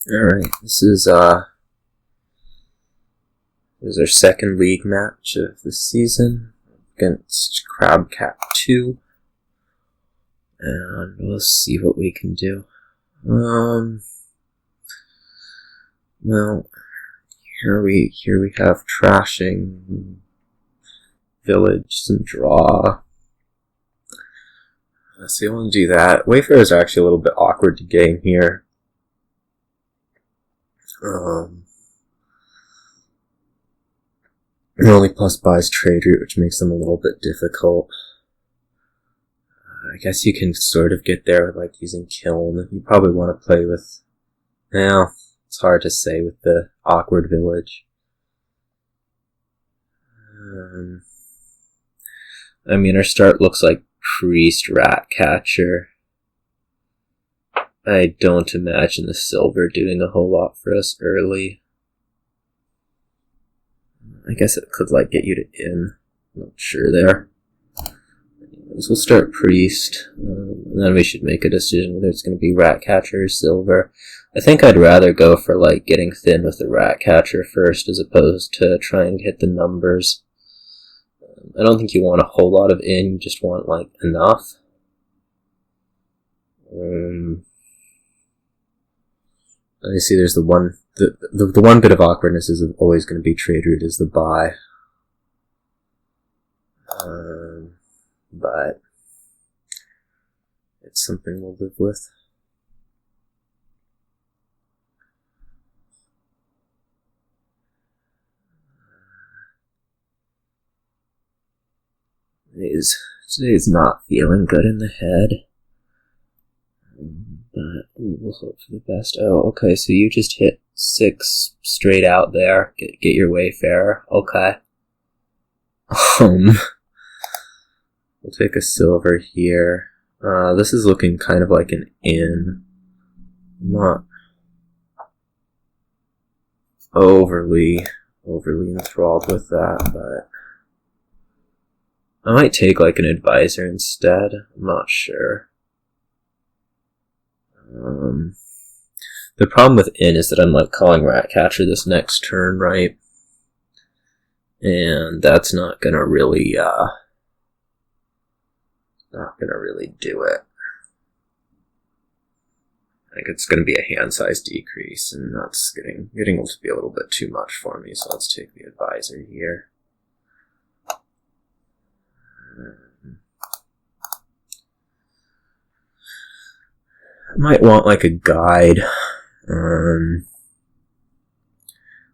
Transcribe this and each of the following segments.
Alright, this is our second league match of the season against crabcat2, and we'll see what we can do. Well, here we have trashing village, some draw. So you want to do that. Wayfarer is actually a little bit awkward to game here. It only plus buys trade route, which makes them a little bit difficult. I guess you can sort of get there with like using Kiln. You probably want to play with... Well, it's hard to say with the awkward village. I mean, our start looks like Priest, Ratcatcher. I don't imagine the silver doing a whole lot for us early. I guess it could like get you to in. Not sure there. Anyways, we'll start Priest, and then we should make a decision whether it's going to be Ratcatcher or silver. I think I'd rather go for like getting thin with the Ratcatcher first as opposed to trying to hit the numbers. I don't think you want a whole lot of in, you just want like enough. I see there's the one bit of awkwardness is always going to be trade route is the buy. But it's something we'll live with. Today's not feeling good in the head. But we'll hope for the best. Oh, okay, so you just hit 6 straight out there. Get your Wayfarer. Okay. We'll take a silver here. This is looking kind of like an in. I'm not overly enthralled with that, but I might take like an advisor instead. I'm not sure. The problem with in is that I'm like calling Ratcatcher this next turn, right? And that's not gonna really do it. I think it's gonna be a hand size decrease, and that's getting to be a little bit too much for me, so let's take the advisor here. I might want like a guide. I'm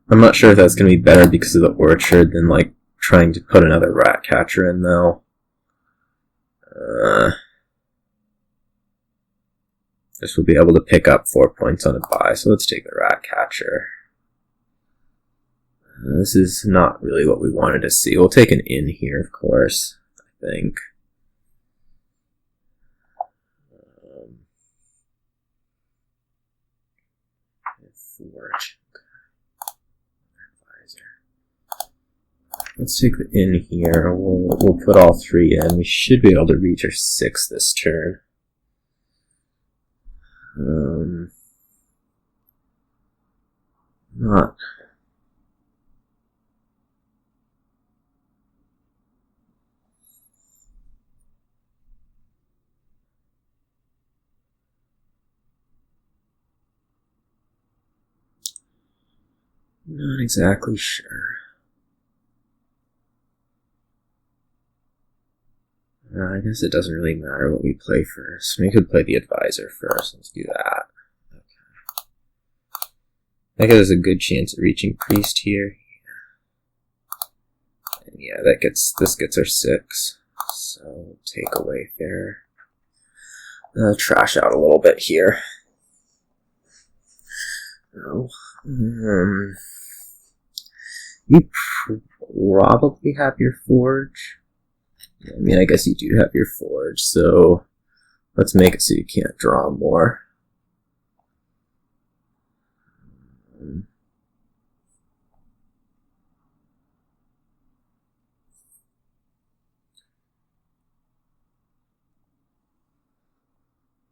not sure if that's going to be better because of the orchard than like trying to put another Ratcatcher in though. This will be able to pick up 4 points on a buy, so let's take the Ratcatcher. This is not really what we wanted to see. We'll take an in here, of course, I think. Forge. Let's take the in here. We'll put all 3 in. We should be able to reach our 6 this turn. Not exactly sure. I guess it doesn't really matter what we play first. We could play the advisor first. Let's do that. Okay. I think there's a good chance of reaching Priest here. And yeah, this gets our 6. So take a Wayfarer. Trash out a little bit here. Oh. You probably have your Forge. I mean, I guess you do have your Forge, so let's make it so you can't draw more.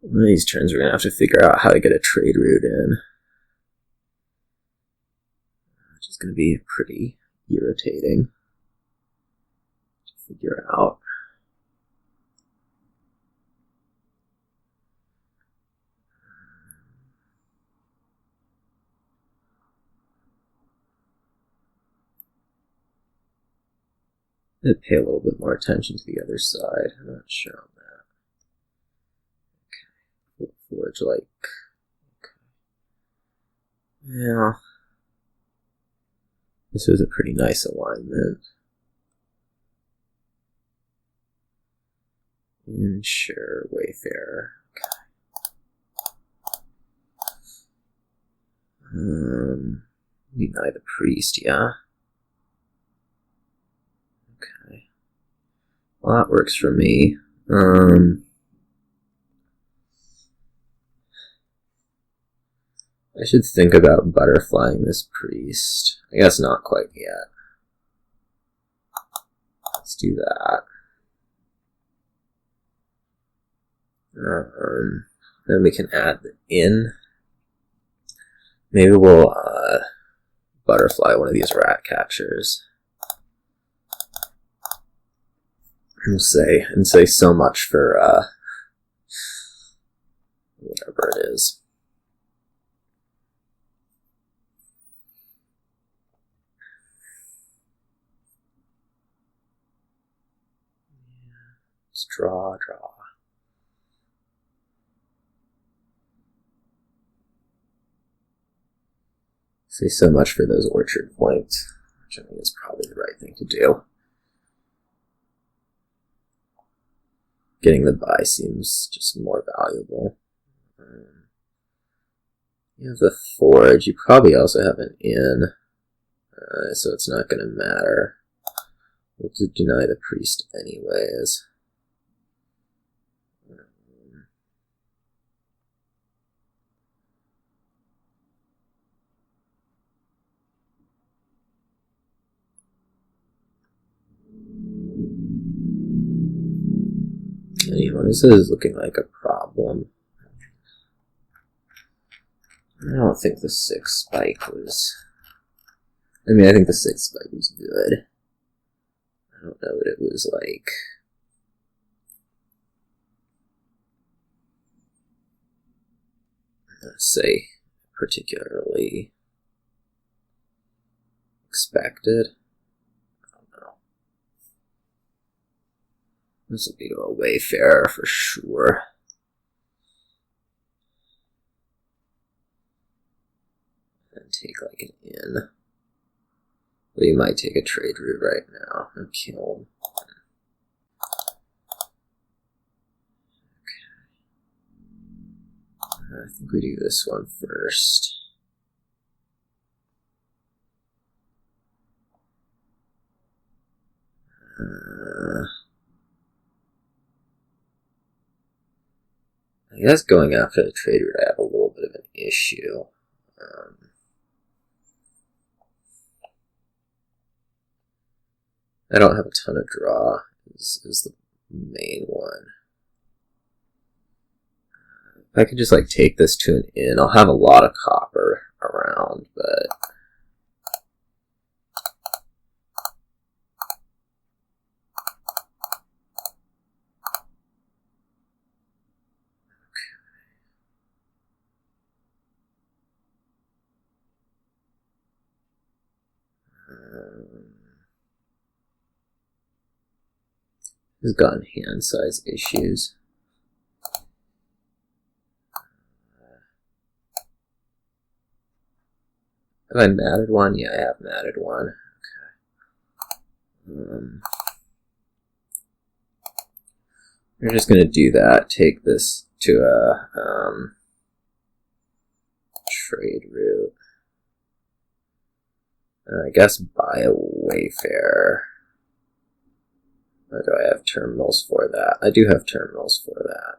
One of these turns we're going to have to figure out how to get a trade route in. going to be pretty irritating to figure out. I'd pay a little bit more attention to the other side. I'm not sure on that. Okay. Forge like. Okay. Yeah. This was a pretty nice alignment. Sure, Wayfarer. Okay. Deny the priest, yeah. Okay. Well, that works for me. I should think about butterflying this priest. I guess not quite yet. Let's do that. Then we can add the in. Maybe we'll butterfly one of these rat catchers. And say so much for whatever it is. Let's draw. Say so much for those orchard points, which I think is probably the right thing to do. Getting the buy seems just more valuable. You have the forge. You probably also have an in, so it's not going to matter. We'll just deny the priest anyways. Anyway, this is looking like a problem. I don't think the 6 spike was... I mean, I think the 6 spike was good. I don't know that it was like... let's say, particularly expected. I don't know. This will be a Wayfarer for sure. And take like an in. Well, you might take a trade route right now and kill him. I think we do this one first. I guess going after the trade route, I have a little bit of an issue. I don't have a ton of draw, is the main one. If I could just like take this to an in, I'll have a lot of copper around, but... Has gotten hand size issues. Have I matted one? Yeah, I have matted one. Okay. We're just going to do that. Take this to a trade route. I guess buy a Wayfarer. Or do I have terminals for that? I do have terminals for that.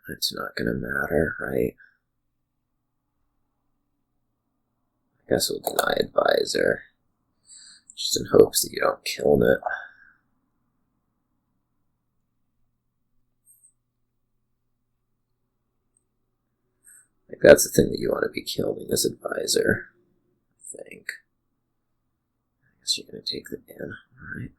It's not going to matter, right? I guess we'll deny advisor. Just in hopes that you don't kill it. Like that's the thing that you want to be killing as advisor, I think. I guess you're going to take the in, alright.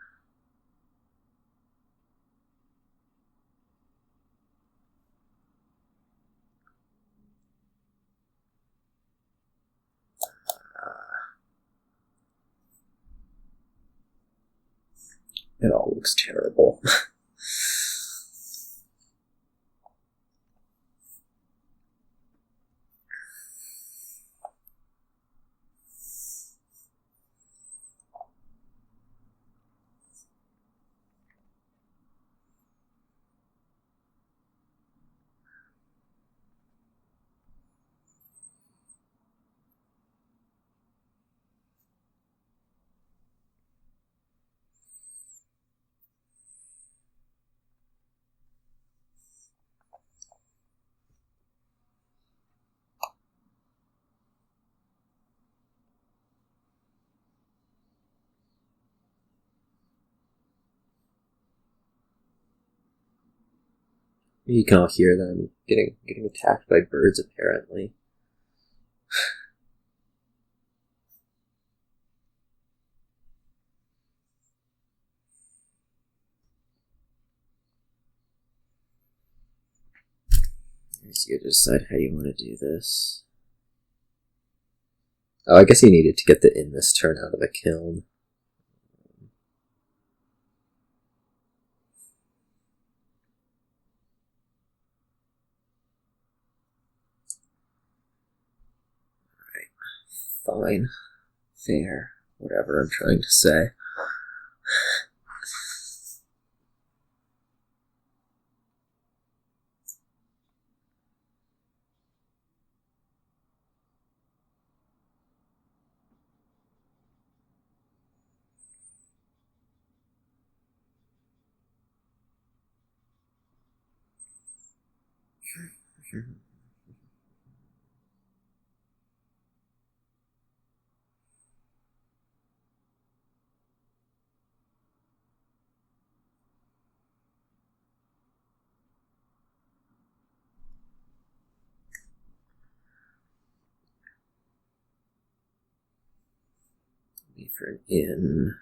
It all looks terrible. You can all hear them getting attacked by birds, apparently. So you decide how you want to do this. Oh, I guess you needed to get the in this turn out of the kiln. Fine, fair, whatever I'm trying to say. For an in.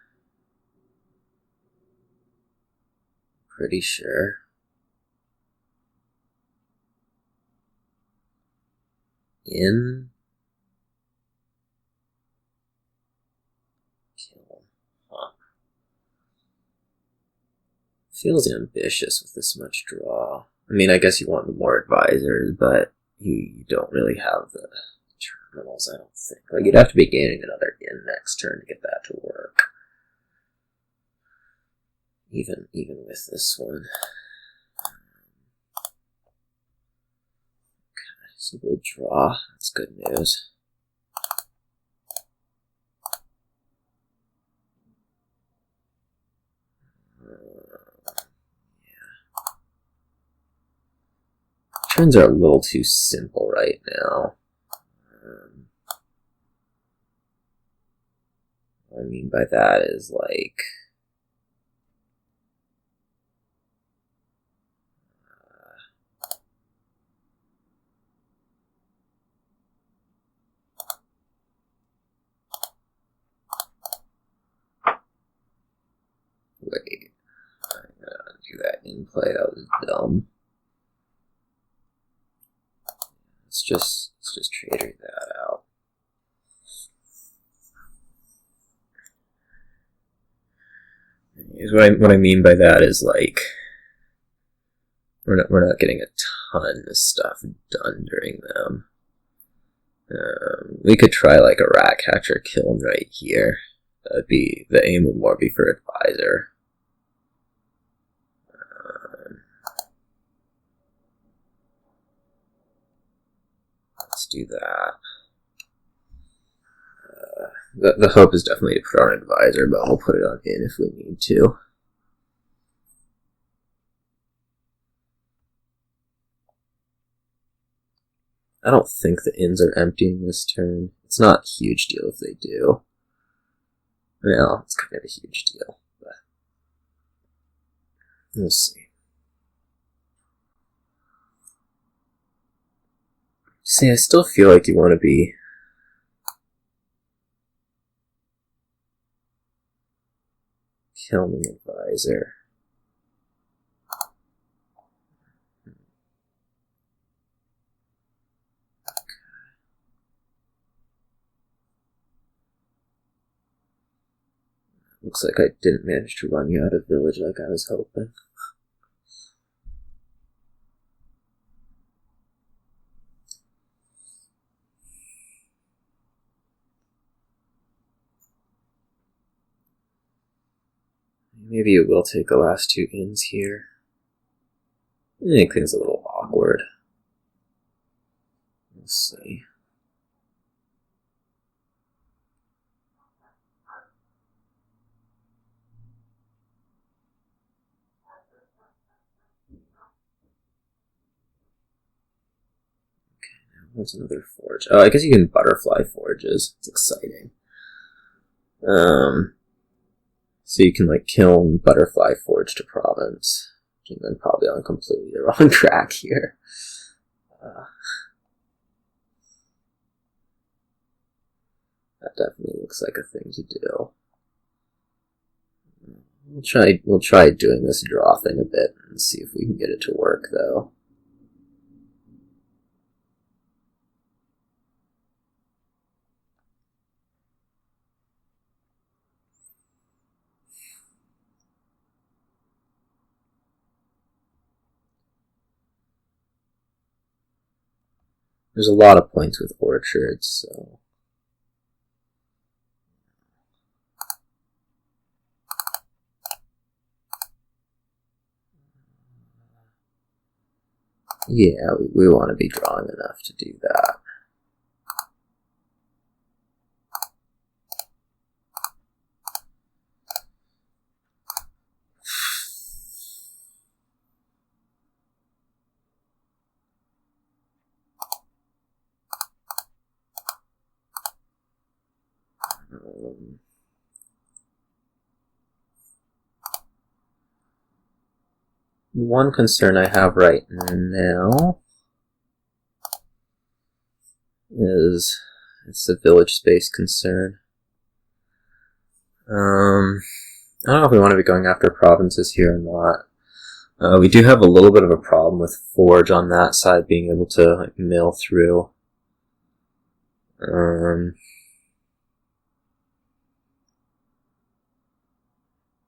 Pretty sure. In. Kill. Huh. Feels ambitious with this much draw. I mean, I guess you want more advisors, but you don't really have the terminals, I don't think. Like, you'd have to be gaining another in next turn to get that to work. Even with this one. Okay, so we'll draw. That's good news. Turns are a little too simple right now. What I mean by that is like wait, I'm gonna do that in play. That was dumb. Let's just trade that out. What I mean by that is like we're not getting a ton of stuff done during them. We could try like a rat catcher kiln right here. That'd be the aim would more be for advisor. Let's do that. The hope is definitely to put on advisor, but we'll put it on in if we need to. I don't think the inns are emptying this turn. It's not a huge deal if they do. Well, it's kind of a huge deal, but we'll see. See, I still feel like you want to be killing advisor. Looks like I didn't manage to run you out of village like I was hoping. Maybe it will take the last 2 inns here. I think things a little awkward. Let's see. What's another forge? Oh, I guess you can butterfly forges. It's exciting. So you can like kiln butterfly forge to province. I'm probably on completely the wrong track here. That definitely looks like a thing to do. We'll try doing this draw thing a bit and see if we can get it to work though. There's a lot of points with orchards, so yeah, we want to be drawing enough to do that. One concern I have right now is it's a village space concern. I don't know if we want to be going after provinces here or not. We do have a little bit of a problem with forge on that side being able to like mill through.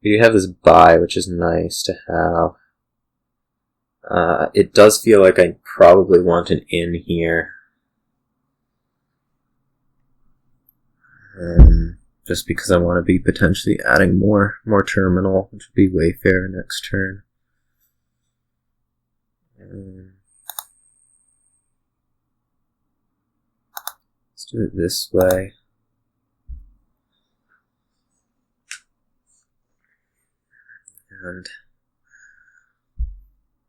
We do have this buy, which is nice to have. It does feel like I probably want an inn here. Just because I want to be potentially adding more terminal, which would be Wayfarer next turn. Let's do it this way. And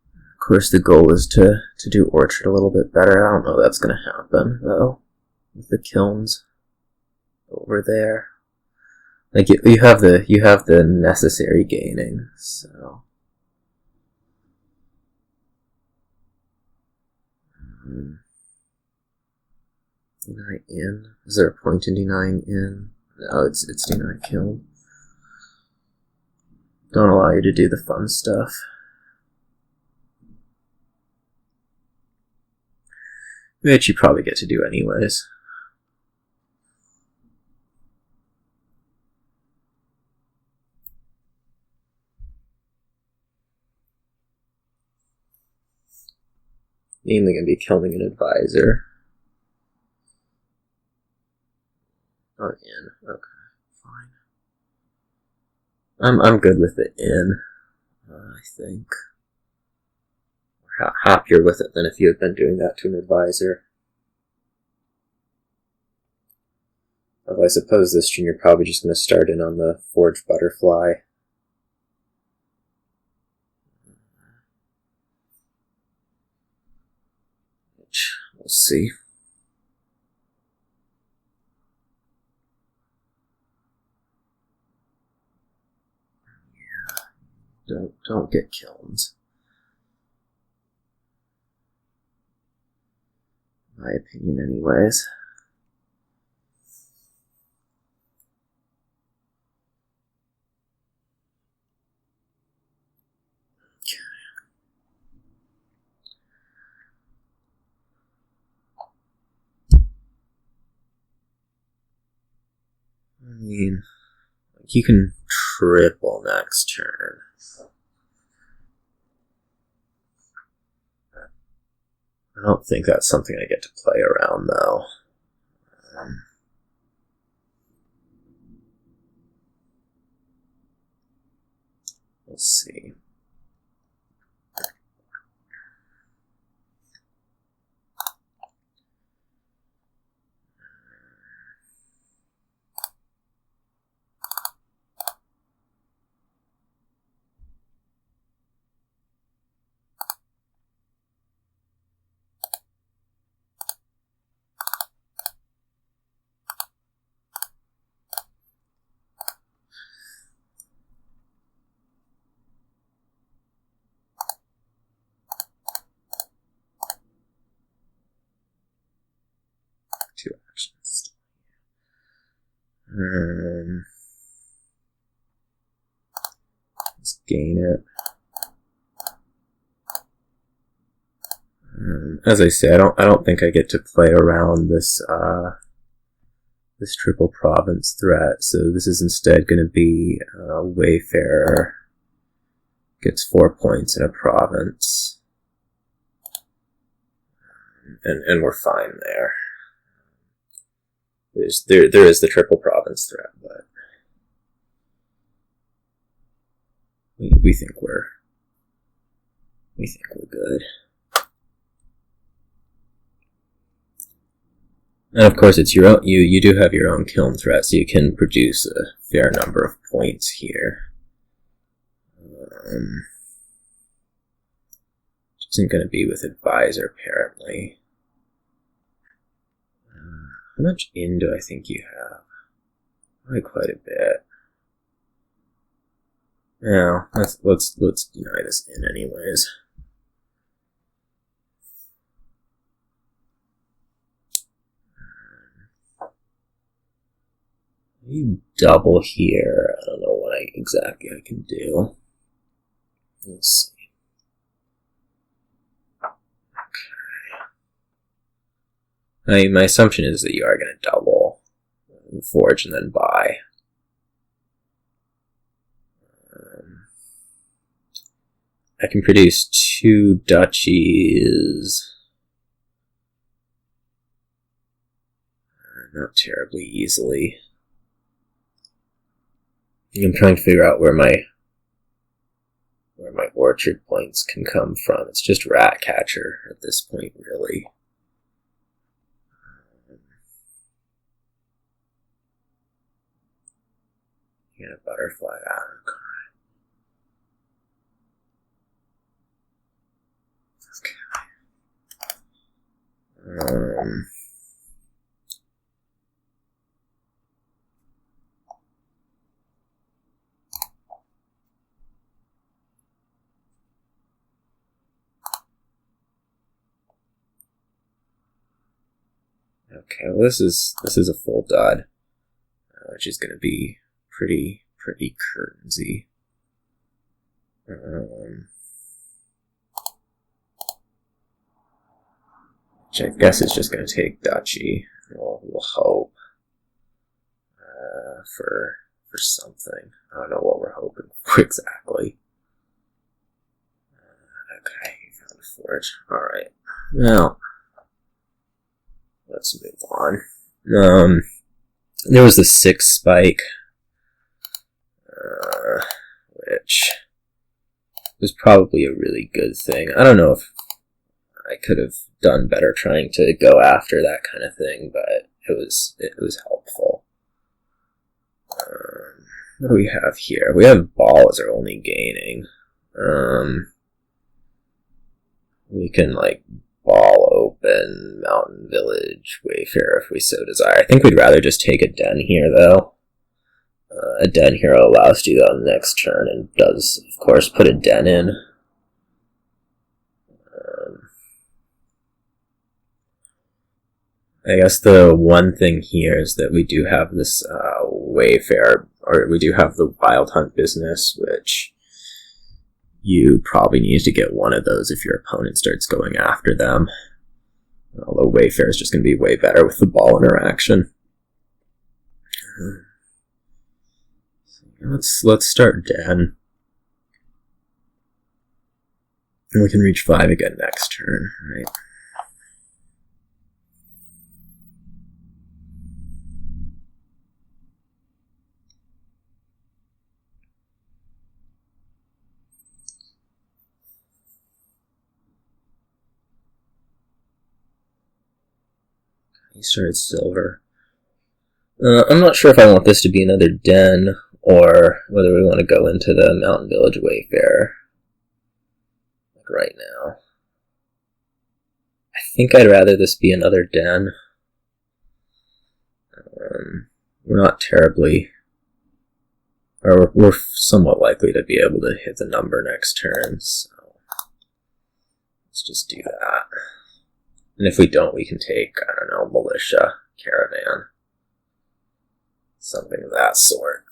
of course the goal is to do orchard a little bit better. I don't know if that's going to happen though, with the kilns over there. Like you have the necessary gaining, so deny in. Is there a point in denying in? No, it's deny kiln. Don't allow you to do the fun stuff. Which you probably get to do anyways. Mainly gonna be killing an advisor. Or in. Okay, fine. I'm good with the in. I think. Happier with it than if you had been doing that to an advisor. Although I suppose this turn you're probably just going to start in on the forged butterfly. Which we'll see. Yeah. Don't get kilns. my opinion anyways. I mean, you can triple next turn. I don't think that's something I get to play around, though. We'll see. Two actions. Let's gain it. As I say, I don't think I get to play around this this triple province threat. So this is instead going to be Wayfarer gets 4 points in a province, and we're fine there. There is the triple province threat, but we think we're good. And of course, it's your own. You do have your own kiln threat, so you can produce a fair number of points here. Which isn't going to be with advisor, apparently. How much in do I think you have? Probably quite a bit. Now, let's deny this in anyways. You double here. I don't know what exactly I can do. Let's see. Okay. My assumption is that you are going to double, forge, and then buy. I can produce 2 duchies. Not terribly easily. I'm trying to figure out where my orchard points can come from. It's just rat catcher at this point, really. You get a butterfly out. Okay. Okay, well this is a full dud, which is going to be pretty curtansy. Which I guess is just going to take duchy. We'll hope for something. I don't know what we're hoping for exactly. Okay, you found a forge. All right. Now, let's move on. There was the 6 spike, which was probably a really good thing. I don't know if I could have done better trying to go after that kind of thing, but it was helpful. What do we have here? We have ball as our only gaining. We can like ball open, mountain village, Wayfarer if we so desire. I think we'd rather just take a den here though. A den hero allows you to do that on the next turn and does, of course, put a den in. I guess the one thing here is that we do have this Wayfarer, or we do have the Wild Hunt business, which you probably need to get one of those if your opponent starts going after them. Although Wayfarer is just going to be way better with the ball interaction. Let's start Den. And we can reach 5 again next turn, right? He started silver. I'm not sure if I want this to be another Den, or whether we want to go into the Mountain Village Wayfarer. Like right now. I think I'd rather this be another Den. We're not terribly... or we're somewhat likely to be able to hit the number next turn, so... let's just do that. And if we don't, we can take, I don't know, Militia, Caravan. Something of that sort.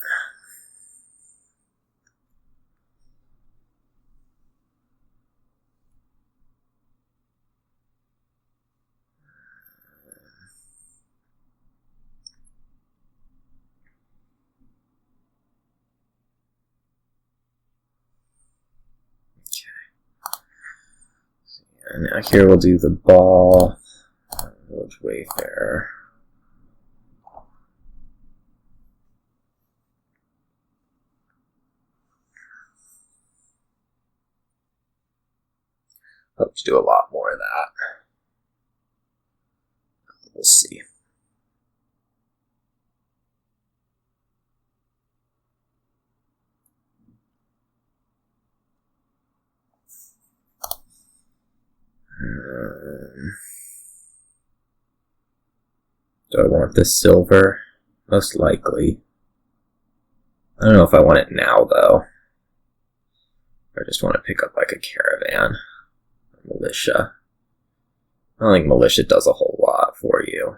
And now here we'll do the ball, Village Wayfarer. Hope to do a lot more of that. We'll see. Do I want this silver? Most likely. I don't know if I want it now, though. I just want to pick up like a Caravan. Militia. I don't think Militia does a whole lot for you.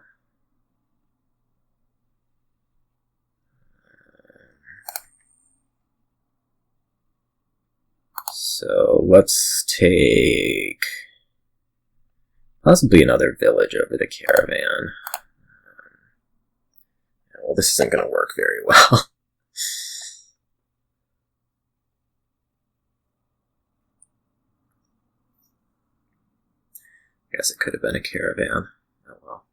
So let's take possibly another village over the Caravan. Well, this isn't going to work very well. I guess it could have been a Caravan. Oh well.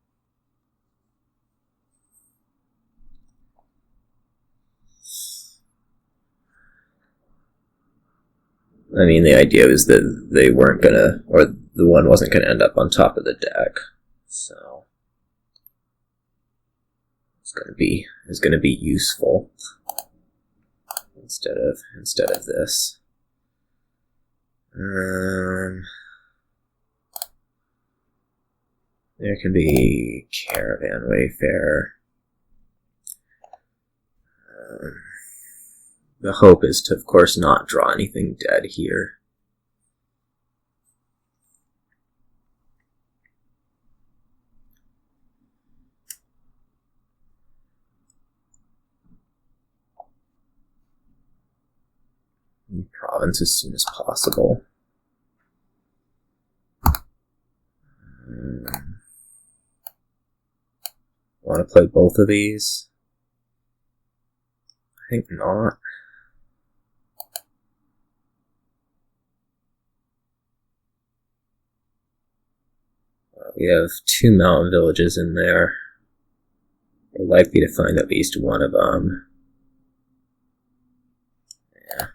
I mean, the idea was that they weren't gonna, or the one wasn't gonna end up on top of the deck, so it's gonna be useful instead of this. There can be Caravan Wayfarer. The hope is to, of course, not draw anything dead here. Province as soon as possible. Want to play both of these? I think not. We have 2 mountain villages in there. We're likely to find at least one of them. Yeah.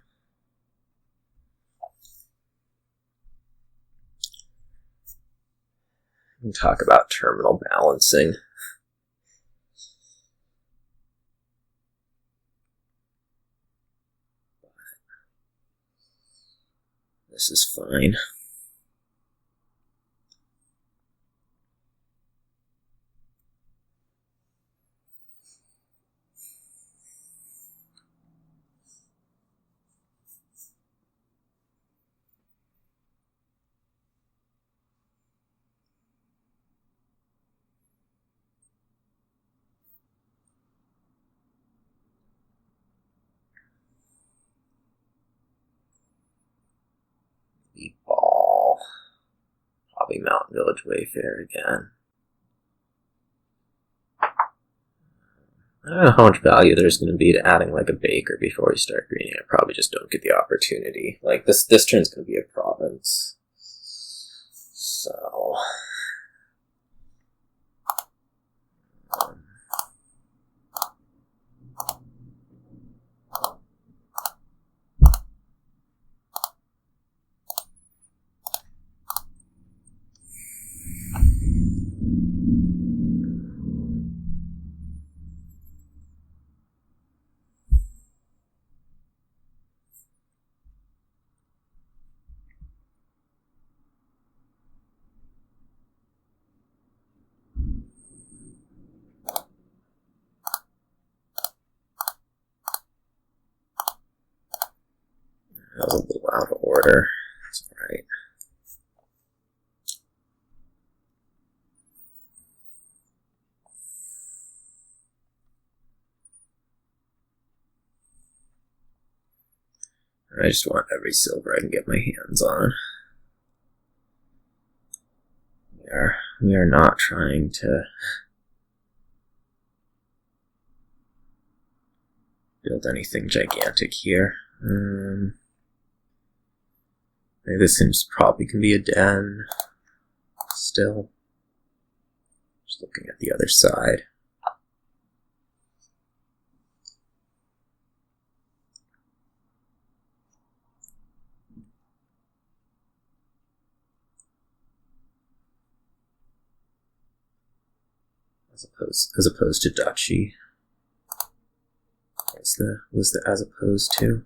We can talk about terminal balancing. This is fine. City Ball. Probably Mountain Village Wayfarer again. I don't know how much value there's going to be to adding like a baker before we start greening. I probably just don't get the opportunity. Like this turn's going to be a province. So... that was a little out of order. That's alright. I just want every silver I can get my hands on. We are not trying to build anything gigantic here. Maybe this seems probably can be a den still. Just looking at the other side. As opposed to duchy. Was the as opposed to?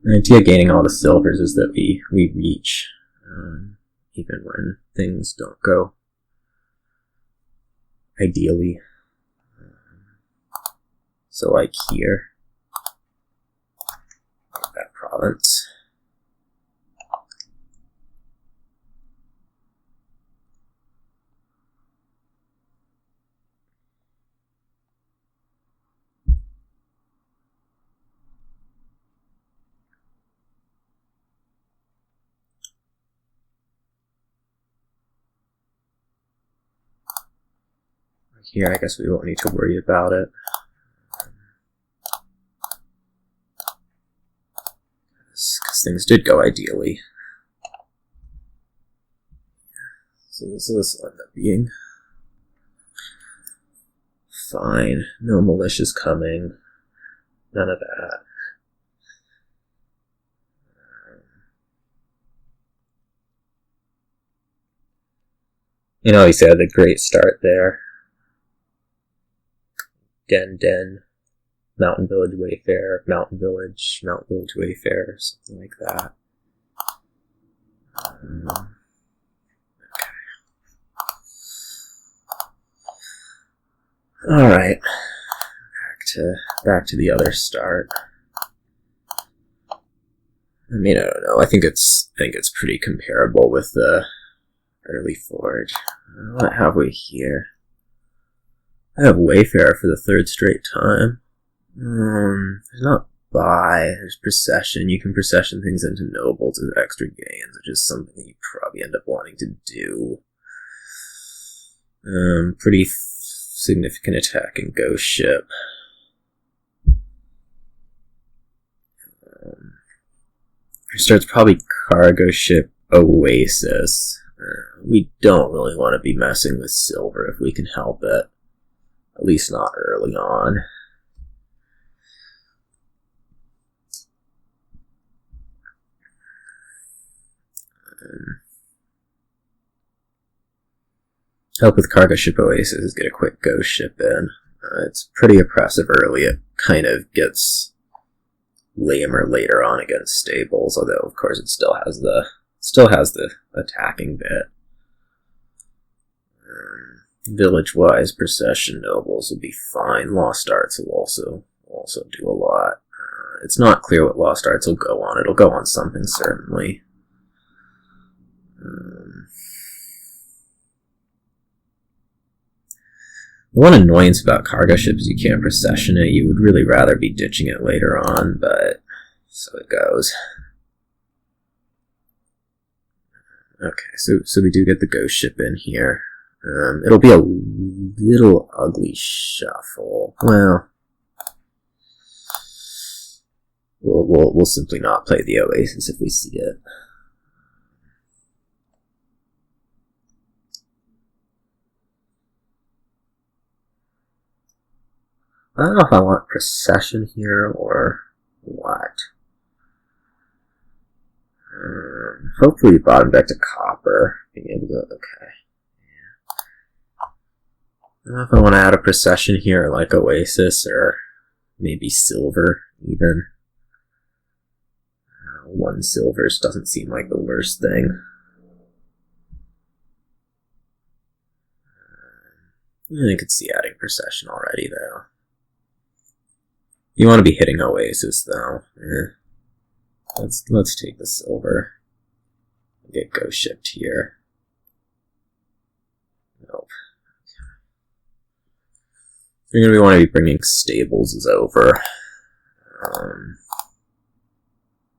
The idea of gaining all the silvers is that we reach, even when things don't go ideally. So like here, that province. Here, I guess we won't need to worry about it. Because things did go ideally. So this will end up being fine. No militias coming. None of that. You know, he said a great start there. Den, Mountain Village Wayfarer, Mountain Village Wayfarer, something like that. Okay. Alright. Back to the other start. I mean, I don't know. I think it's pretty comparable with the early forge. What have we here? I have Wayfarer for the third straight time. There's not buy, there's procession. You can procession things into nobles as extra gains, which is something that you probably end up wanting to do. Pretty significant attack and ghost ship. Starts probably cargo ship Oasis. We don't really want to be messing with silver if we can help it. At least not early on. Help with cargo ship Oasis is get a quick ghost ship in. It's pretty oppressive early. It kind of gets lamer later on against stables, although of course it still has the attacking bit. Village-wise, procession nobles will be fine. Lost arts will also do a lot. It's not clear what Lost Arts will go on. It'll go on something, certainly. The one annoyance about cargo ship is you can't procession it. You would really rather be ditching it later on, but so it goes. Okay, so we do get the ghost ship in here. It'll be a little ugly shuffle. Well, we'll simply not play the Oasis if we see it. I don't know if I want Procession here or what. Hopefully bottom back to copper. Being able to, okay. Yeah. I don't know if I want to add a Procession here like Oasis or maybe silver even. One silvers doesn't seem like the worst thing. I could see adding Procession already though. You want to be hitting Oasis though. Let's take the silver. Get ghost shipped here. Nope. You're gonna want to be bringing stables is over.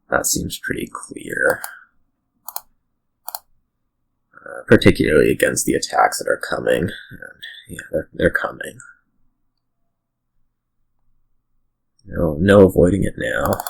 That seems pretty clear. Particularly against the attacks that are coming. And yeah, they're coming. No avoiding it now.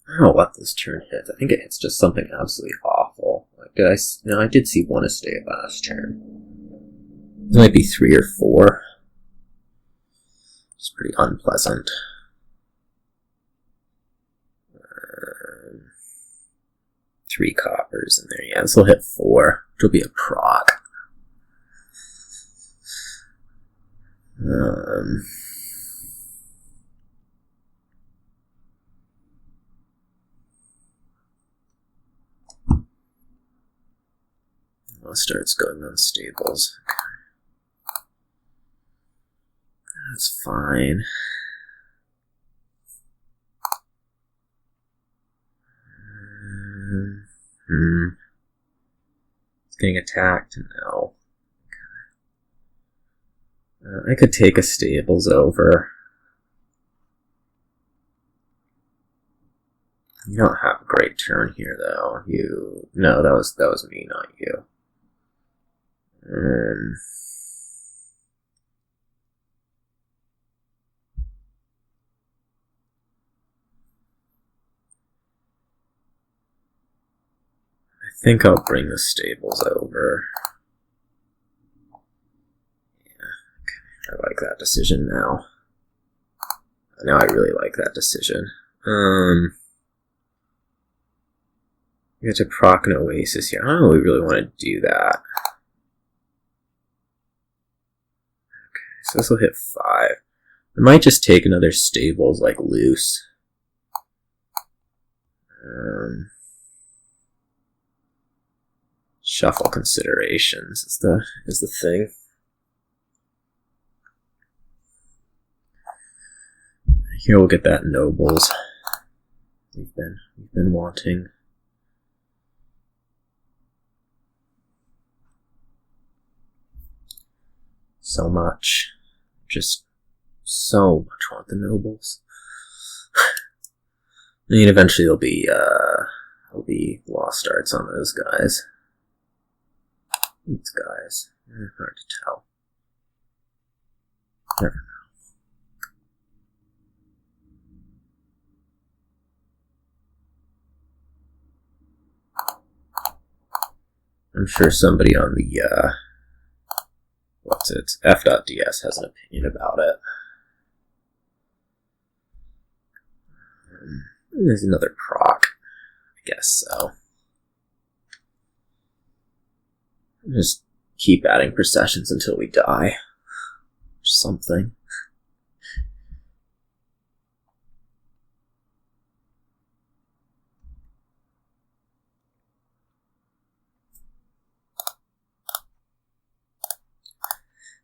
I don't know what this turn hits. I think it hits just something absolutely awful. Like, I did see one estate last turn. It might be 3 or 4. It's pretty unpleasant. 3 coppers in there. Yeah, this will hit 4, which will be a proc. Starts going on stables. Okay. That's fine. It's getting attacked? No. Okay. I could take a stables over. You don't have a great turn here, though. No, that was me, not you. I think I'll bring the stables over. Yeah, okay. I like that decision now. Now I really like that decision. We get to proc an Oasis here. I don't know if we really want to do that. So this will hit 5. I might just take another stables like loose. Shuffle considerations is the thing. Here we'll get that nobles we've been wanting. So much. Just so much want the nobles. I mean, eventually there'll be lost arts on those guys. These guys. Hard to tell. Never know. I'm sure somebody on the F.ds has an opinion about it. There's another proc. I guess so. keep adding processions until we die. Or something.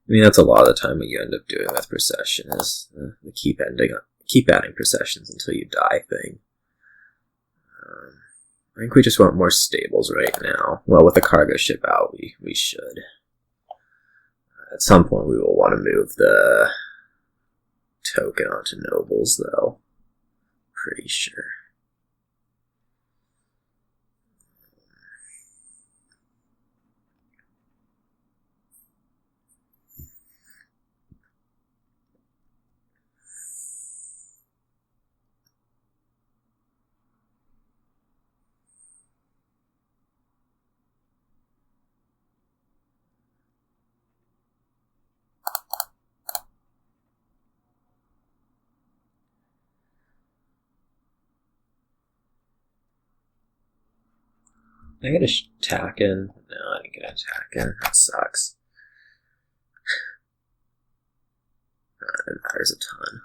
I mean, that's a lot of the time what you end up doing with Procession is the keep adding processions until you die thing. I think we just want more stables right now. Well, with the cargo ship out, we should. At some point, we will want to move the token onto nobles, though. Pretty sure. I get a attack in. No, I didn't get an attack in. That sucks. It matters a ton.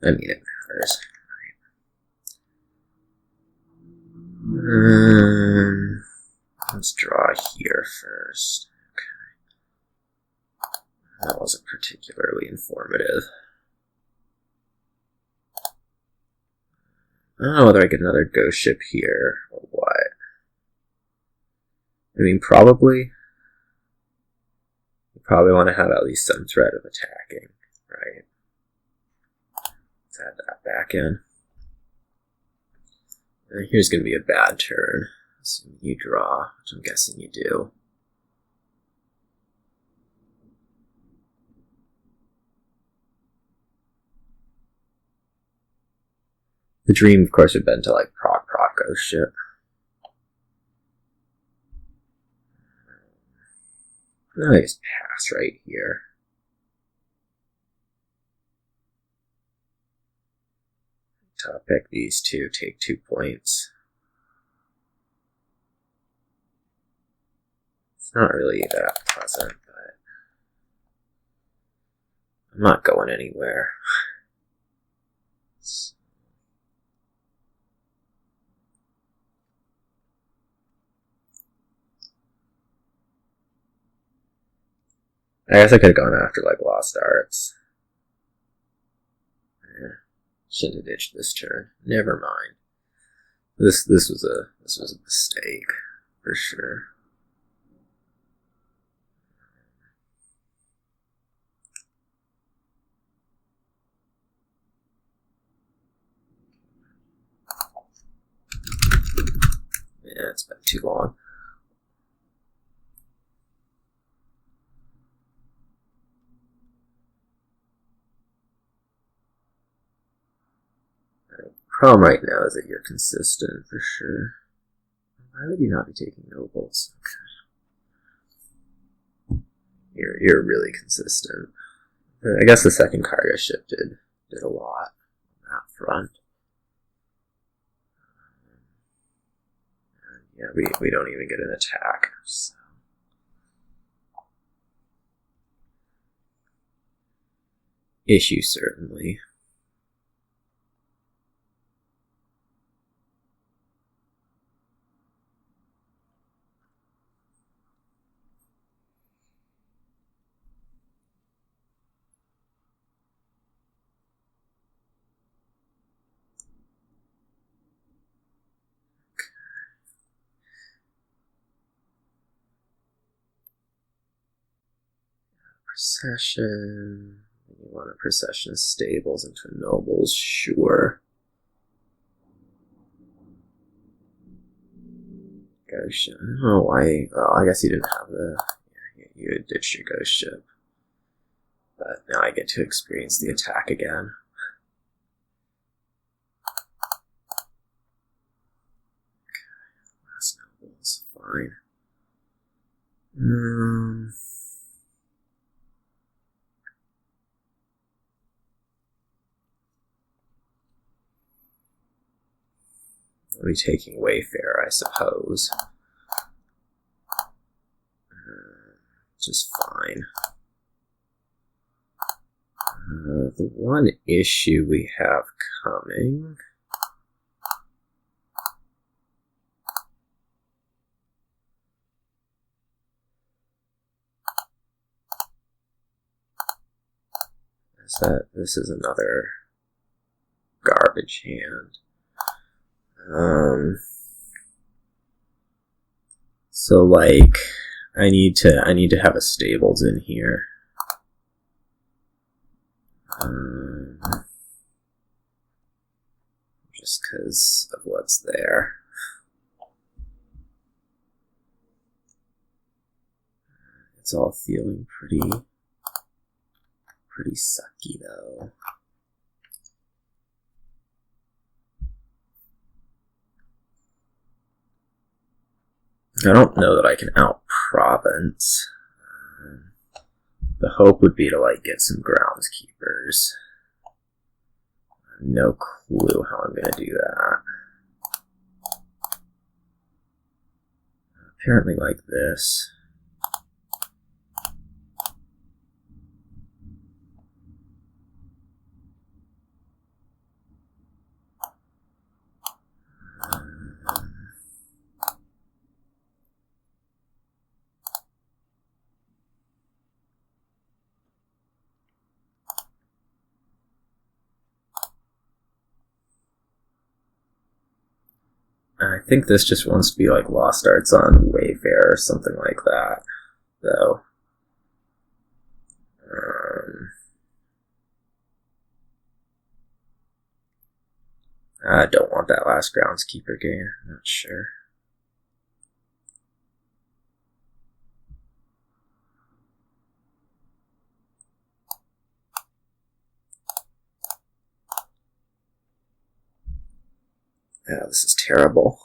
I mean, it matters. Right. Let's draw here first. That wasn't particularly informative. I don't know whether I get another ghost ship here or what. I mean, probably. You probably want to have at least some threat of attacking, right? Let's add that back in. And here's going to be a bad turn. Assuming you draw, which I'm guessing you do. The dream, of course, would have been to, like, proc ghost ship. I just pass right here. Top pick these two, take 2 points. It's not really that pleasant, but I'm not going anywhere. I guess I could have gone after, like, Lost Arts. Yeah. Shouldn't have ditched this turn. Never mind. This was a mistake, for sure. Yeah, it's been too long. Problem right now is that you're consistent, for sure. Why would you not be taking nobles? Okay. You're really consistent. I guess the second cargo ship did a lot on that front. Yeah, we don't even get an attack. So. Issue, certainly. Procession. You want a procession stables into nobles, sure. Ghost ship. I don't know why. Well, I guess you didn't have the. Yeah, you had ditched your ghost ship. But now I get to experience the attack again. Okay, last nobles, fine. I'll be taking Wayfarer, I suppose. Which is fine. The one issue we have coming is that this is another garbage hand. So like I need to have a stables in here. Just because of what's there. It's all feeling pretty sucky though. I don't know that I can out-province. The hope would be to like get some groundskeepers. No clue how I'm going to do that. Apparently like this. I think this just wants to be like Lost Arts on Wayfarer or something like that, though. I don't want that last groundskeeper game, I'm not sure. Yeah, this is terrible.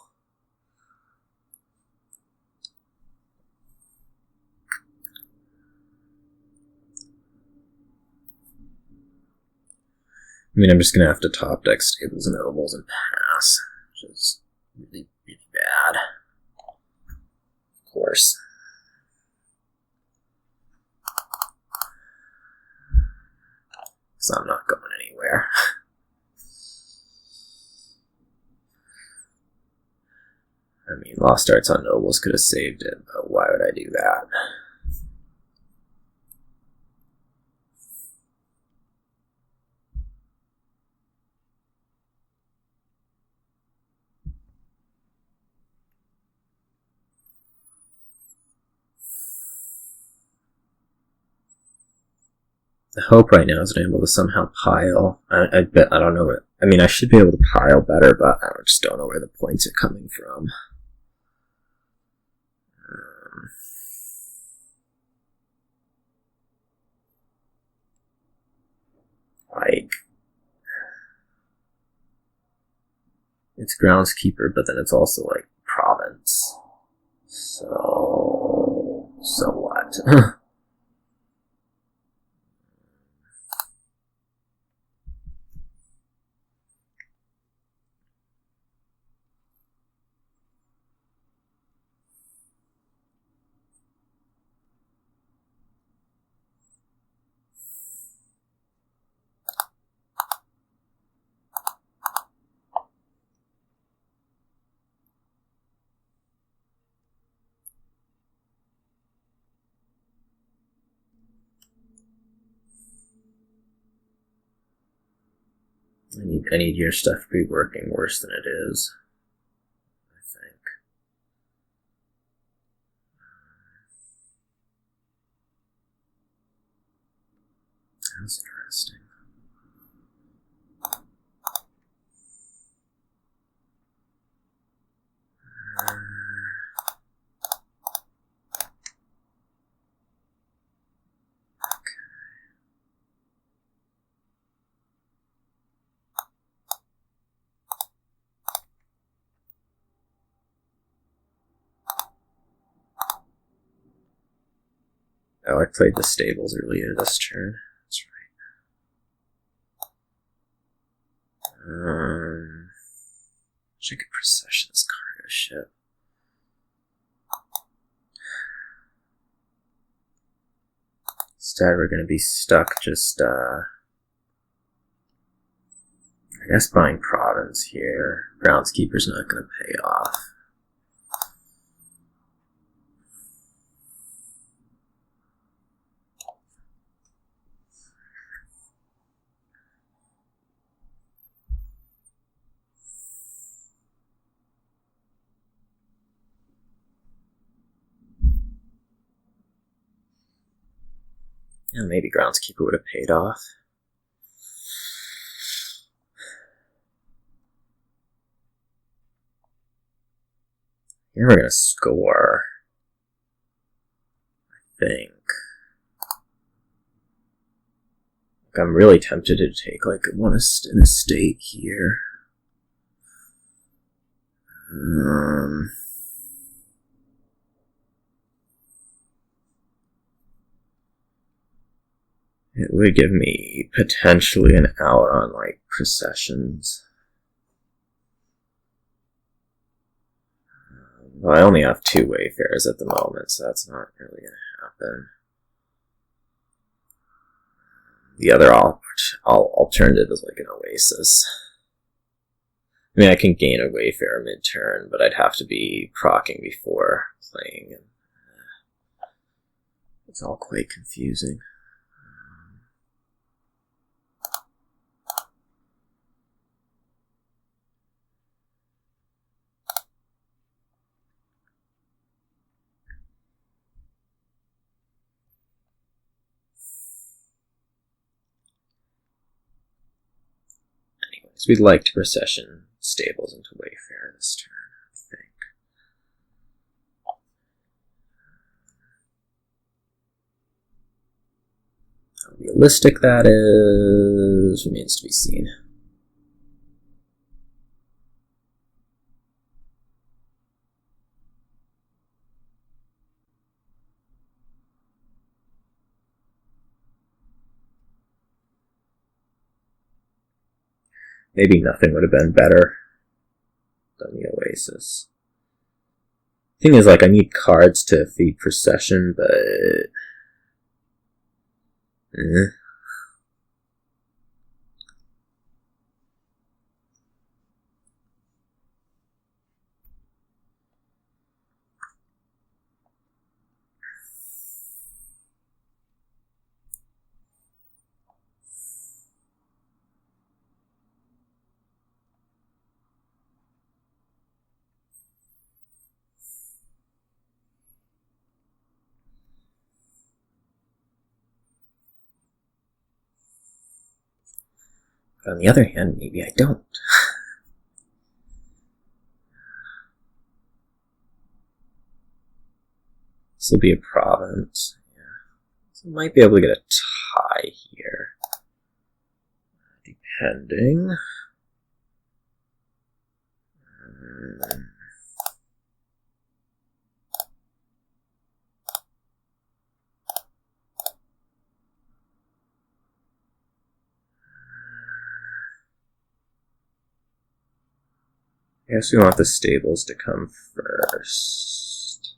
I mean, I'm just going to have to top deck stables and nobles and pass, which is really, really bad. Of course. Because I'm not going anywhere. I mean, Lost Arts on Nobles could have saved it, but why would I do that? The hope right now is that I'm able to somehow pile. I bet, I don't know what, I mean, I should be able to pile better, but I just don't know where the points are coming from. Like, it's groundskeeper, but then it's also like province. So what? I need your stuff to be working worse than it is, I think. That's interesting. Oh, I played the stables earlier this turn. That's right. Should get Procession this cargo ship. Instead, we're going to be stuck just, I guess buying Province here. Groundskeeper's not going to pay off. Yeah, maybe Groundskeeper would have paid off. Here we're going to score, I think. I'm really tempted to take like an estate here. It would give me potentially an out on like Processions. Well, I only have 2 Wayfarers at the moment, so that's not really going to happen. The other alternative is like an Oasis. I mean, I can gain a Wayfarer mid-turn, but I'd have to be proccing before playing. And it's all quite confusing. Anyways, we'd like to Procession stables into Wayfarer this turn, I think. How realistic that is remains to be seen. Maybe nothing would have been better than the Oasis. Thing is, like, I need cards to feed Procession, but on the other hand, maybe I don't. This will be a Province. Yeah. So I might be able to get a tie here. Depending. I guess we want the stables to come first.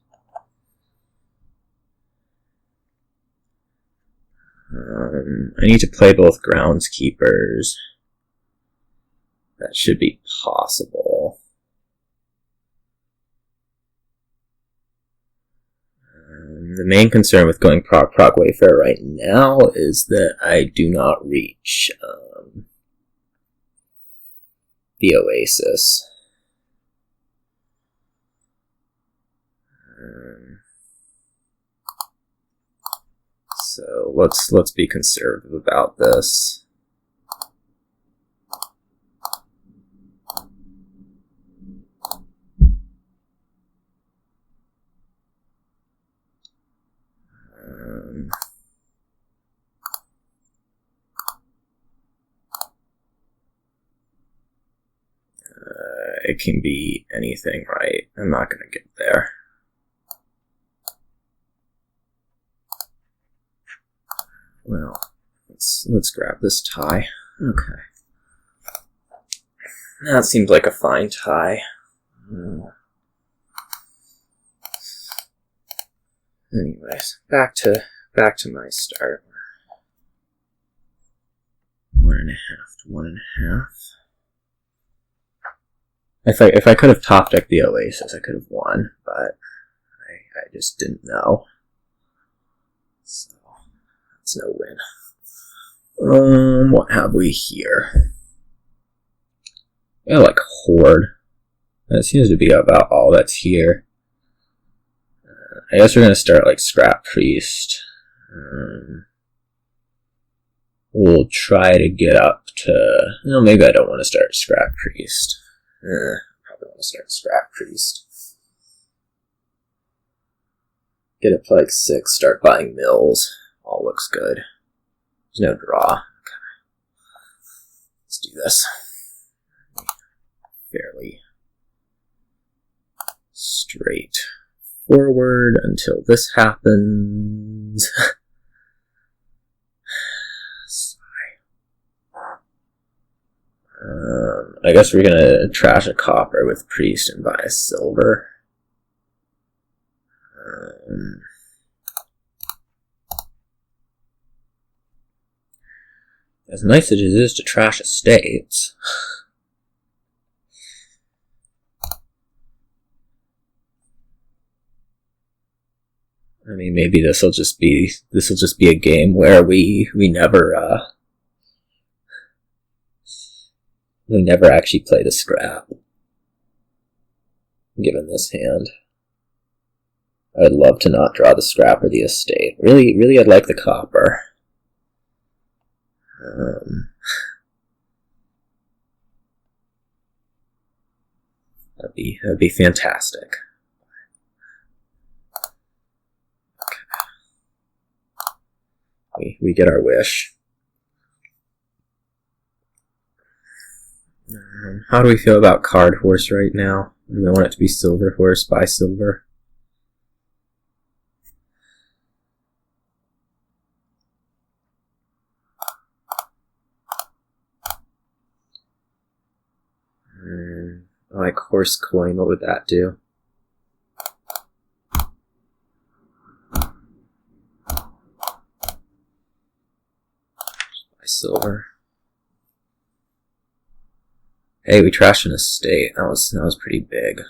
I need to play both groundskeepers. That should be possible. The main concern with going proc Wayfarer right now is that I do not reach the Oasis. So let's be conservative about this. It can be anything, right? I'm not going to get there. Well, let's grab this tie. Okay. That seems like a fine tie. Anyways, back to my start. 1.5 to 1.5. If I could have top decked the Oasis, I could have won, but I just didn't know. So that's no win. What have we here? Yeah, like Horde. That seems to be about all that's here. I guess we're gonna start like Scrap Priest. We'll try to get up to... No, maybe I don't want to start Scrap Priest. Probably want to start Scrap Priest. Get up to like 6, start buying mills. All looks good. There's no draw. Okay. Let's do this. Fairly straight forward until this happens. I guess we're gonna trash a copper with Priest and buy a silver. As nice as it is to trash estates, I mean, maybe this will just be a game where we never actually play the scrap. Given this hand, I'd love to not draw the scrap or the estate. Really, I'd like the copper. That'd be fantastic. Okay. We get our wish. How do we feel about Card Horse right now? Do we want it to be Silver Horse? Buy silver. I like Horse Coin. What would that do? Buy silver. Hey, we trashed an estate. That was pretty big.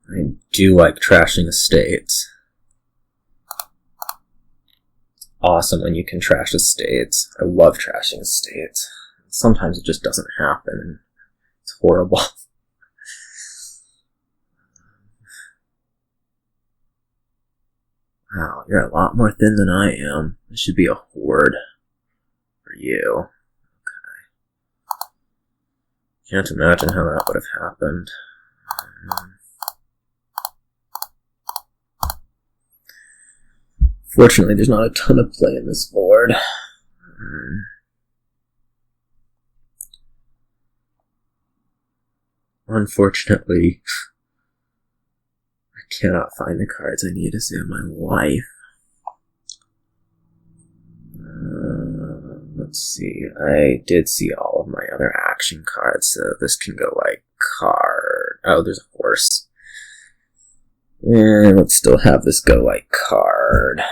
I do like trashing estates. Awesome when you can trash estates. I love trashing estates. Sometimes it just doesn't happen, and it's horrible. Wow, you're a lot more thin than I am. This should be a horde for you. Okay. Can't imagine how that would have happened. Fortunately, there's not a ton of play in this board. Unfortunately, I cannot find the cards I need to save my life. Let's see. I did see all of my other action cards, so this can go like card. Oh, there's a horse. And let's still have this go like card.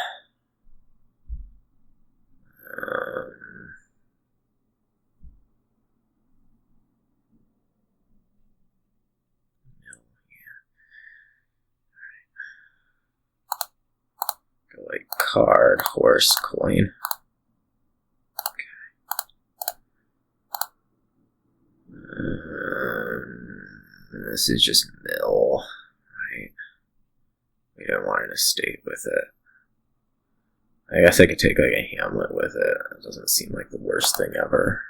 Go like card, horse, coin. This is just mill, right? We don't want an estate with it. I guess I could take like a hamlet with it. It doesn't seem like the worst thing ever.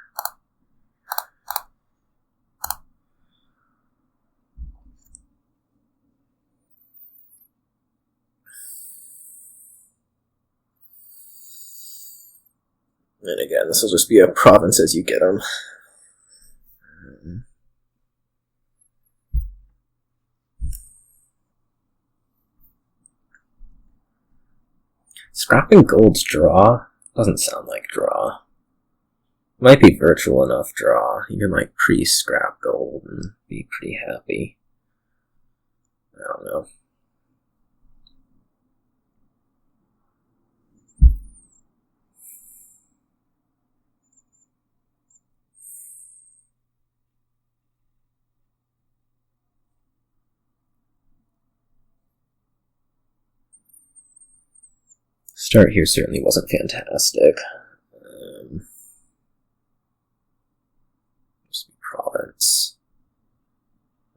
And again, this will just be a province as you get them. Scrapping gold's draw? Doesn't sound like draw. Might be virtual enough draw. You can like pre-scrap gold and be pretty happy. I don't know. Start here certainly wasn't fantastic. Province.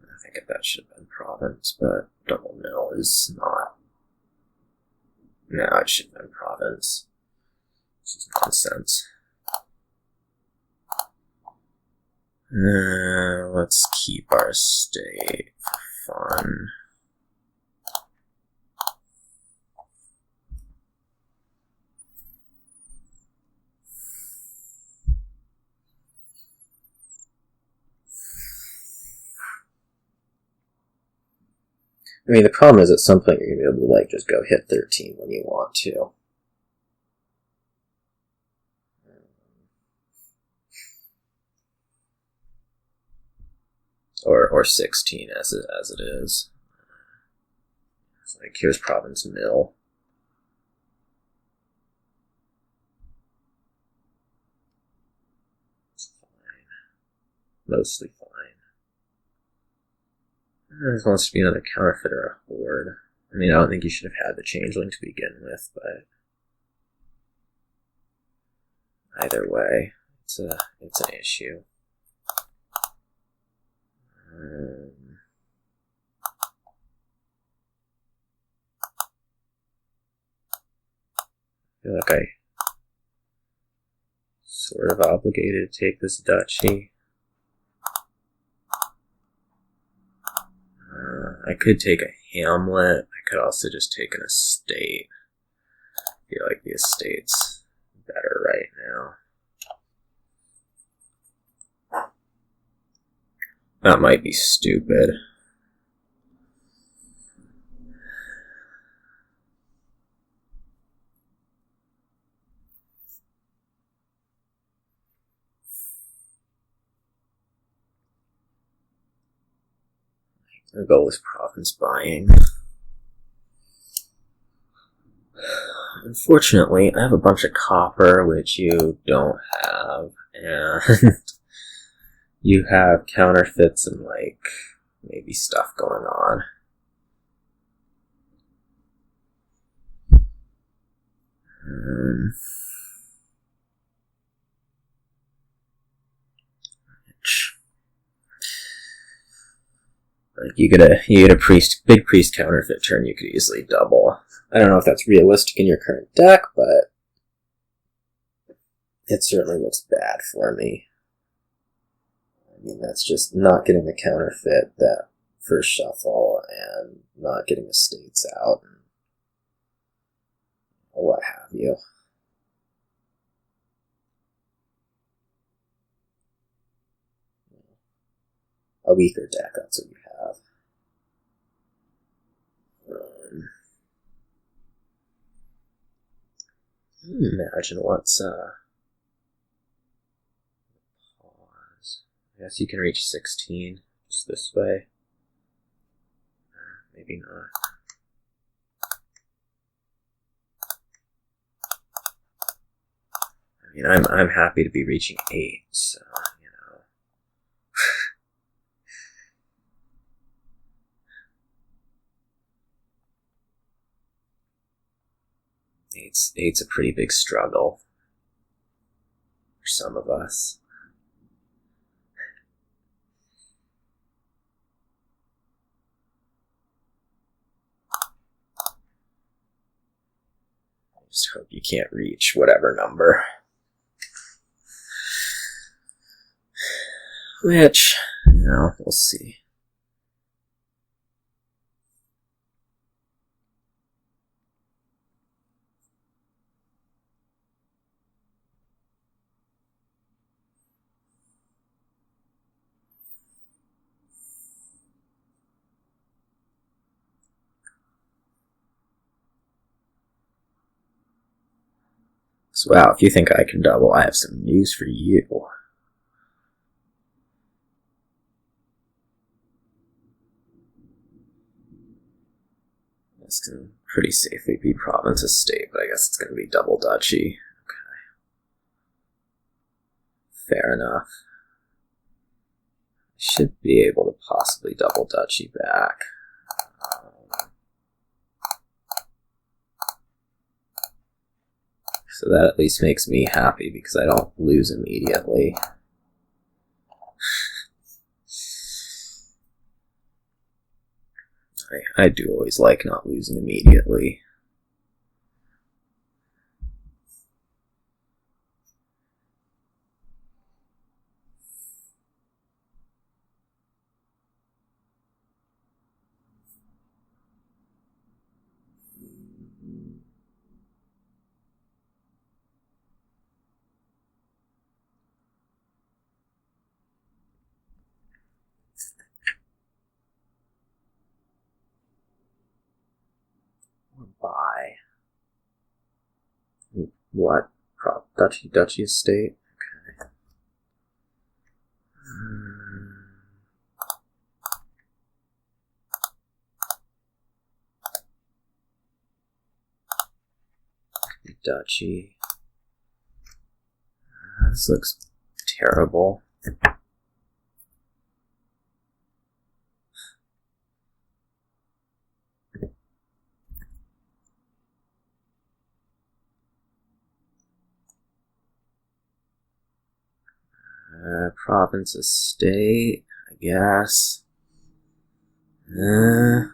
I think that should have been province, but double mill is not. No, it should have been province. This is nonsense. Let's keep our state for fun. I mean, the problem is at some point you're going to be able to, like, just go hit 13 when you want to. Or 16 as it is. It's like, here's province mill. It's fine. Mostly fine. This wants to be another counterfeit or a horde. I mean, I don't think you should have had the changeling to begin with, but either way, it's an issue. I feel like I sort of obligated to take this duchy. I could take a hamlet. I could also just take an estate. I feel like the estate's better right now. That might be stupid. Our goal is province buying. Unfortunately, I have a bunch of copper, which you don't have, and you have counterfeits and, like, maybe stuff going on. Like you get a big priest counterfeit turn you could easily double. I don't know if that's realistic in your current deck, but it certainly looks bad for me. I mean, that's just not getting the counterfeit that first shuffle and not getting estates out and what have you. A weaker deck, that's what you have. Imagine what's pause. I guess you can reach 16 just this way. Maybe not. I mean, I'm happy to be reaching 8, so you know. Eight's a pretty big struggle for some of us. I just hope you can't reach whatever number. Which, you know, we'll see. So, wow, if you think I can double, I have some news for you. This can pretty safely be province estate, but I guess it's going to be double duchy. Okay. Fair enough. I should be able to possibly double duchy back. So that at least makes me happy because I don't lose immediately. I do always like not losing immediately. Buy. What? Duchy estate? Okay. Duchy. This looks terrible. Province estate, I guess. I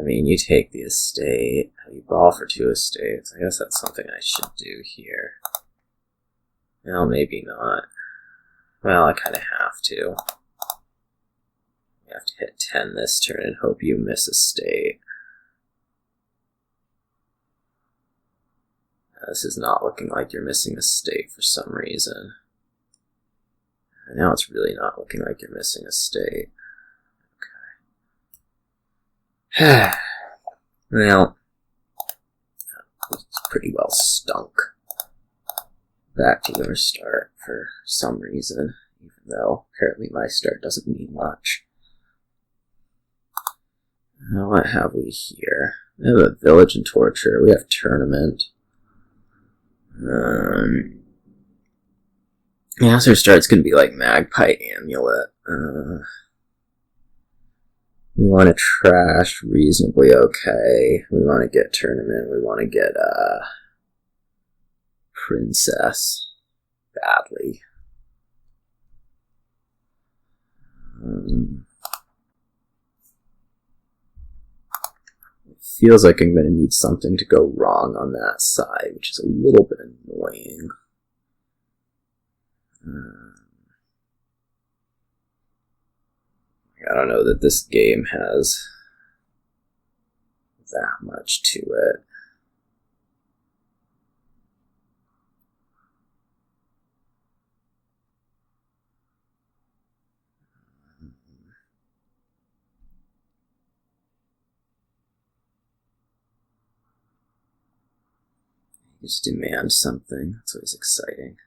mean, you take the estate, you ball for 2 estates. I guess that's something I should do here. Well, maybe not. Well, I kind of have to. You have to hit 10 this turn and hope you miss estate. This is not looking like you're missing a state for some reason. And now it's really not looking like you're missing a state. Okay. Well, it's pretty well stunk. Back to your start for some reason, even though apparently my start doesn't mean much. Now what have we here? We have a village and torture. We have tournament. Yeah, so our start's gonna be like Magpie Amulet. We want to trash reasonably okay. We want to get tournament. We want to get princess badly. It feels like I'm going to need something to go wrong on that side, which is a little bit annoying. I don't know that this game has that much to it. Just demand something. That's always exciting.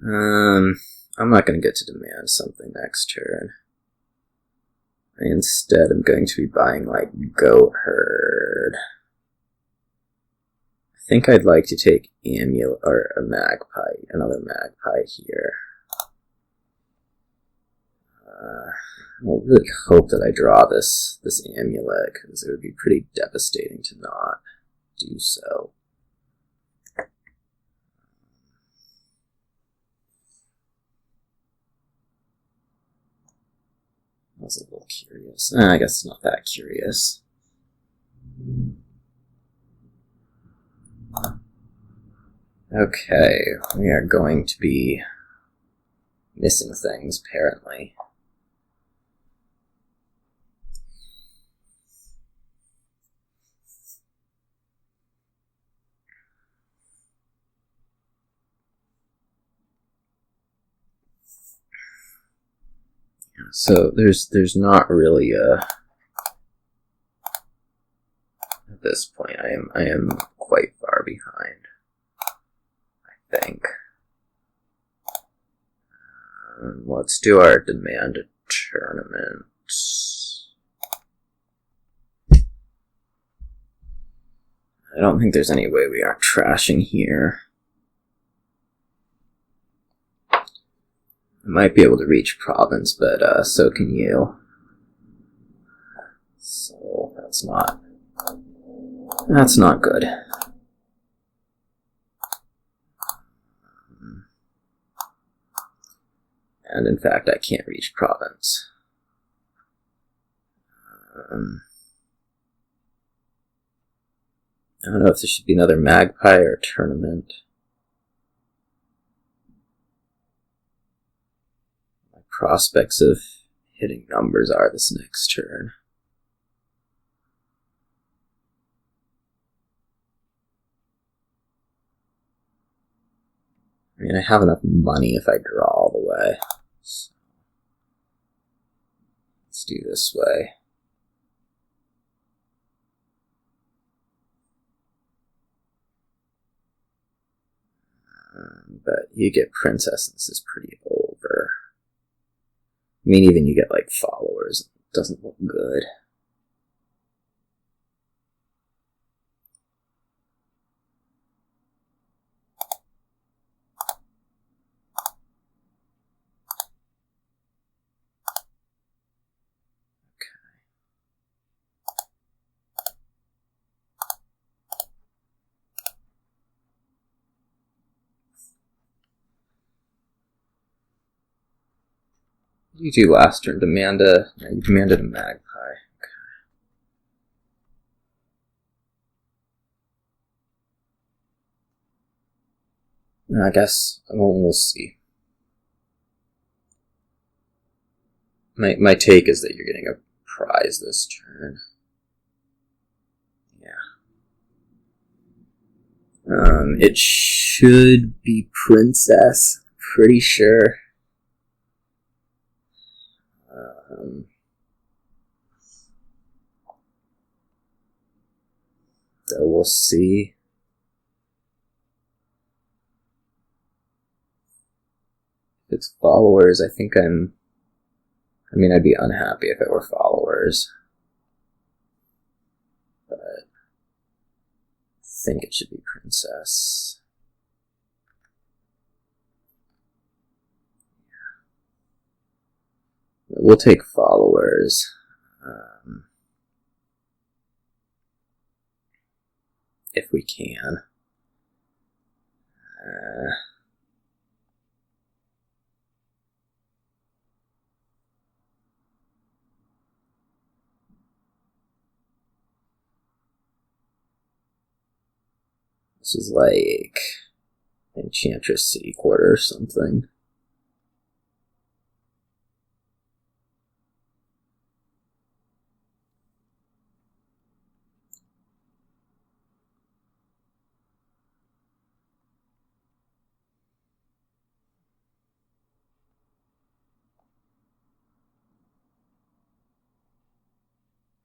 I'm not going to get to demand something next turn. Instead, I'm going to be buying, like, Goat Herd. I think I'd like to take Amulet, or a Magpie, another Magpie here. I really hope that I draw this Amulet, because it would be pretty devastating to not do so. I was a little curious. I guess it's not that curious. Okay, we are going to be missing things, apparently. So there's not really this point. I am quite far behind, I think. Let's do our demand tournament. I don't think there's any way we are trashing here. I might be able to reach province, but so can you. So that's not good. And in fact, I can't reach province. I don't know if there should be another magpie or tournament. My prospects of hitting numbers are this next turn. I mean, I have enough money if I draw all the way. So let's do this way. But you get princess, and this is pretty over. I mean, even you get like followers. It doesn't look good. You do last turn, you demanded a magpie. Okay. I guess, we'll see. My take is that you're getting a prize this turn. Yeah. It should be princess, pretty sure. So we'll see. If it's followers, I think I'd be unhappy if it were followers. But I think it should be princess. We'll take followers. If we can. This is like Enchantress City Quarter or something.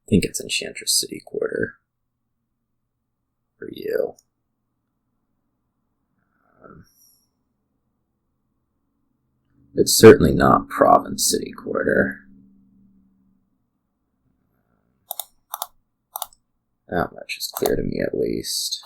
I think it's Enchantress City Quarter for you. It's certainly not Province City Quarter. That much is clear to me, at least.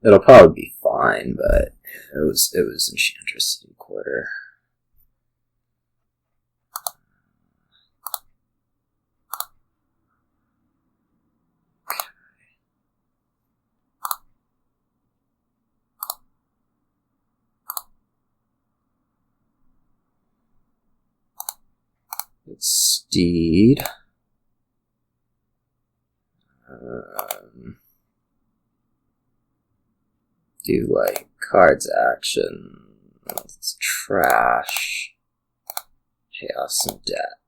It'll probably be fine, but it was Enchantress City Quarter. It's Steed. Do like cards action. It's trash. Chaos and debt.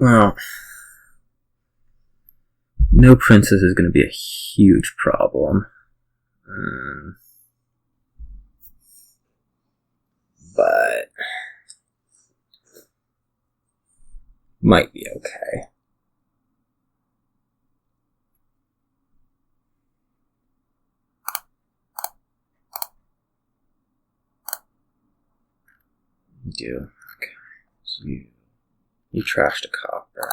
Well, no princess is going to be a huge problem. But might be okay. You do. Okay. So you trashed a copper.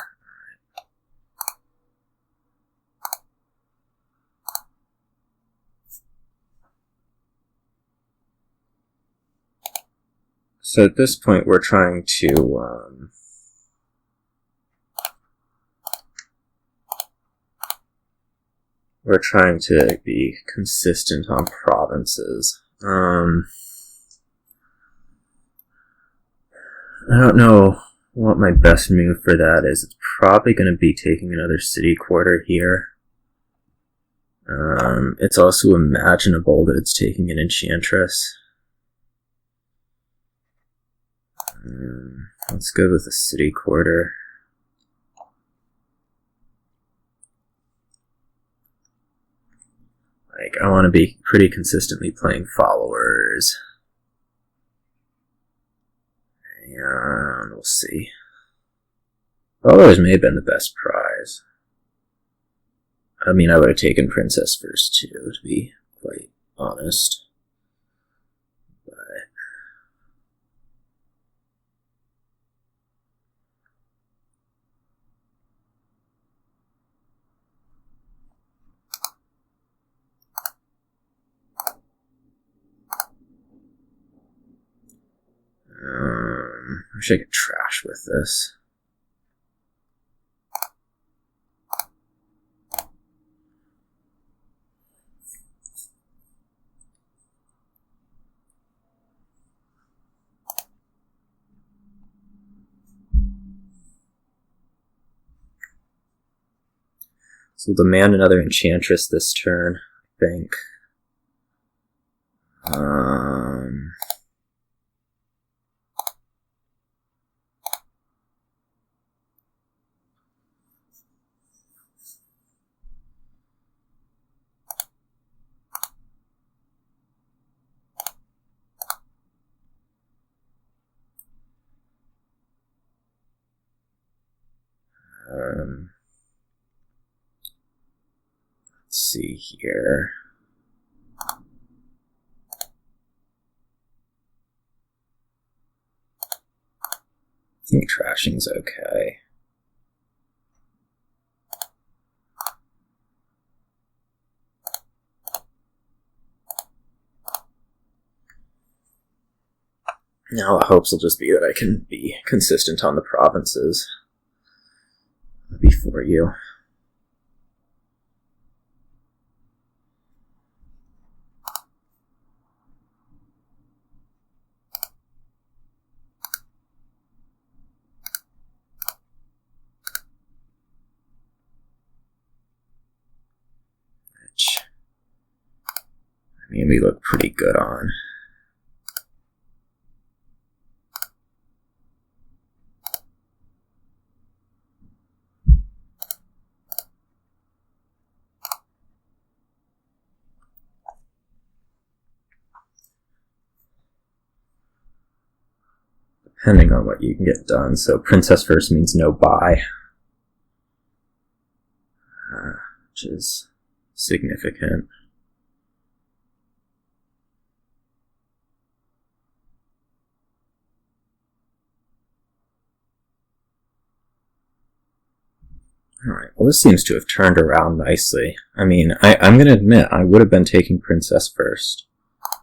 So at this point, we're trying to be consistent on provinces. I don't know what my best move for that is. It's probably going to be taking another city quarter here. It's also imaginable that it's taking an enchantress. Let's go with a city quarter. Like, I want to be pretty consistently playing followers. And we'll see. Followers may have been the best prize. I mean, I would have taken princess first too, to be quite honest. But I wish I could trash with this. So we'll demand another enchantress this turn, I think. Let's see here. I think trashing's okay. Now the hopes will just be that I can be consistent on the provinces before you. Which, I mean, we look pretty good on. Depending on what you can get done. So princess first means no buy, which is significant. Alright, well this seems to have turned around nicely. I mean, I'm going to admit, I would have been taking princess first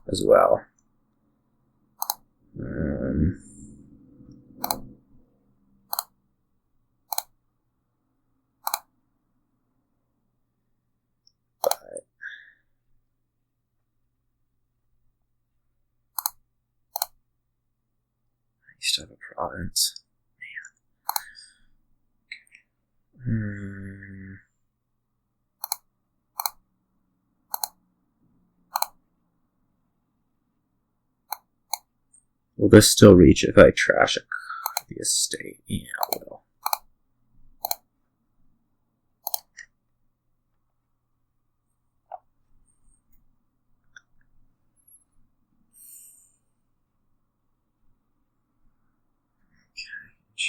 as well. I used to have a province. Man. Will this still reach if I trash the estate? Yeah, it will.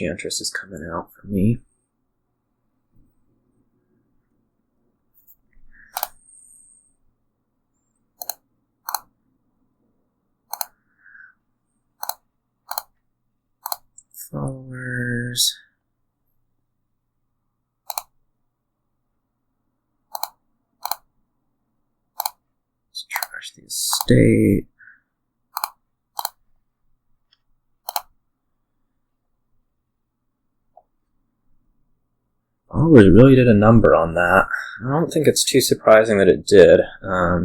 Enchantress is coming out for me. Followers. Let's trash the estate. Followers really did a number on that. I don't think it's too surprising that it did. I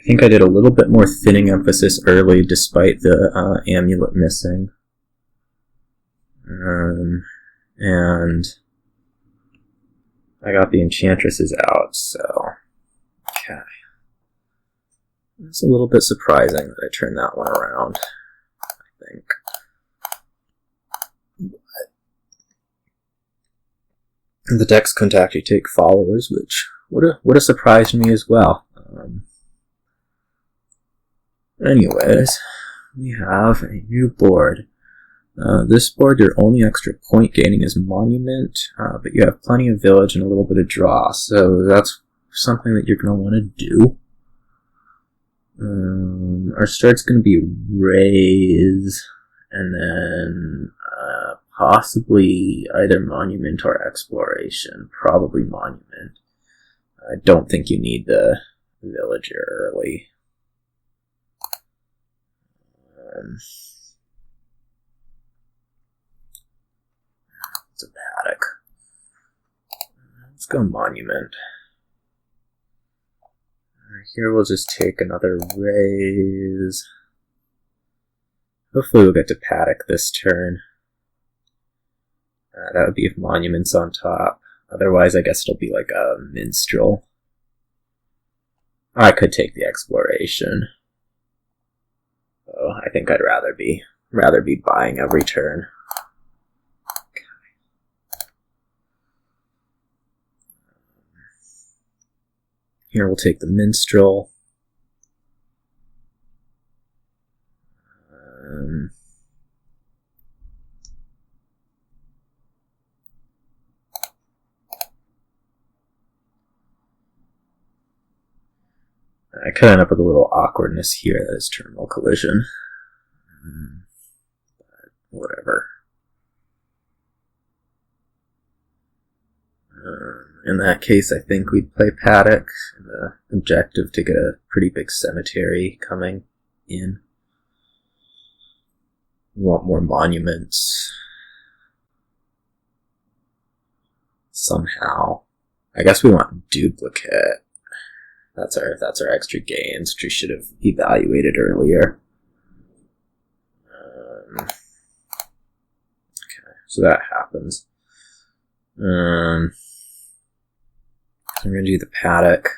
think I did a little bit more thinning emphasis early despite the amulet missing. And I got the Enchantresses out, so okay. It's a little bit surprising that I turned that one around, I think. But the decks couldn't actually take followers, which would have surprised me as well. Anyways, we have a new board. This board, your only extra point gaining is Monument, but you have plenty of Village and a little bit of Draw, so that's something that you're going to want to do. Our start's going to be Raise, and then possibly either Monument or Exploration. Probably Monument. I don't think you need the Villager early. It's a Paddock. Let's go Monument. Here we'll just take another Raise. Hopefully we'll get to Paddock this turn. That would be if Monument's on top. Otherwise I guess it'll be like a Minstrel. I could take the Exploration. Oh, I think I'd rather be buying every turn. Here we'll take the Minstrel. I could end up with a little awkwardness here that is Terminal Collision. But whatever. In that case, I think we'd play Paddock, and the objective to get a pretty big cemetery coming in. We want more monuments. Somehow. I guess we want Duplicate. That's our extra gains, which we should have evaluated earlier. Okay, so that happens. So we're going to do the Paddock.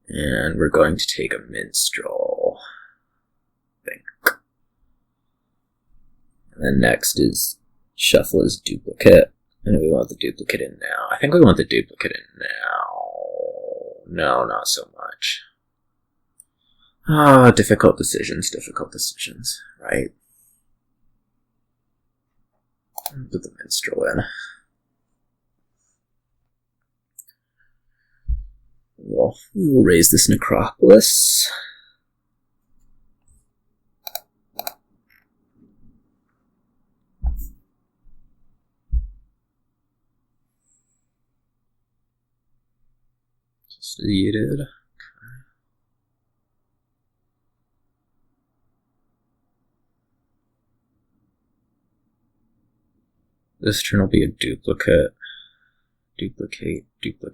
And we're going to take a Minstrel. I think. And then next is Shuffle as Duplicate. And we want the Duplicate in now. I think we want the Duplicate in now. No, not so much. Difficult decisions, right? Put the Minstrel in. We will raise this Necropolis. Just yeeted. Okay. This turn will be a Duplicate. Duplicate. Dupla.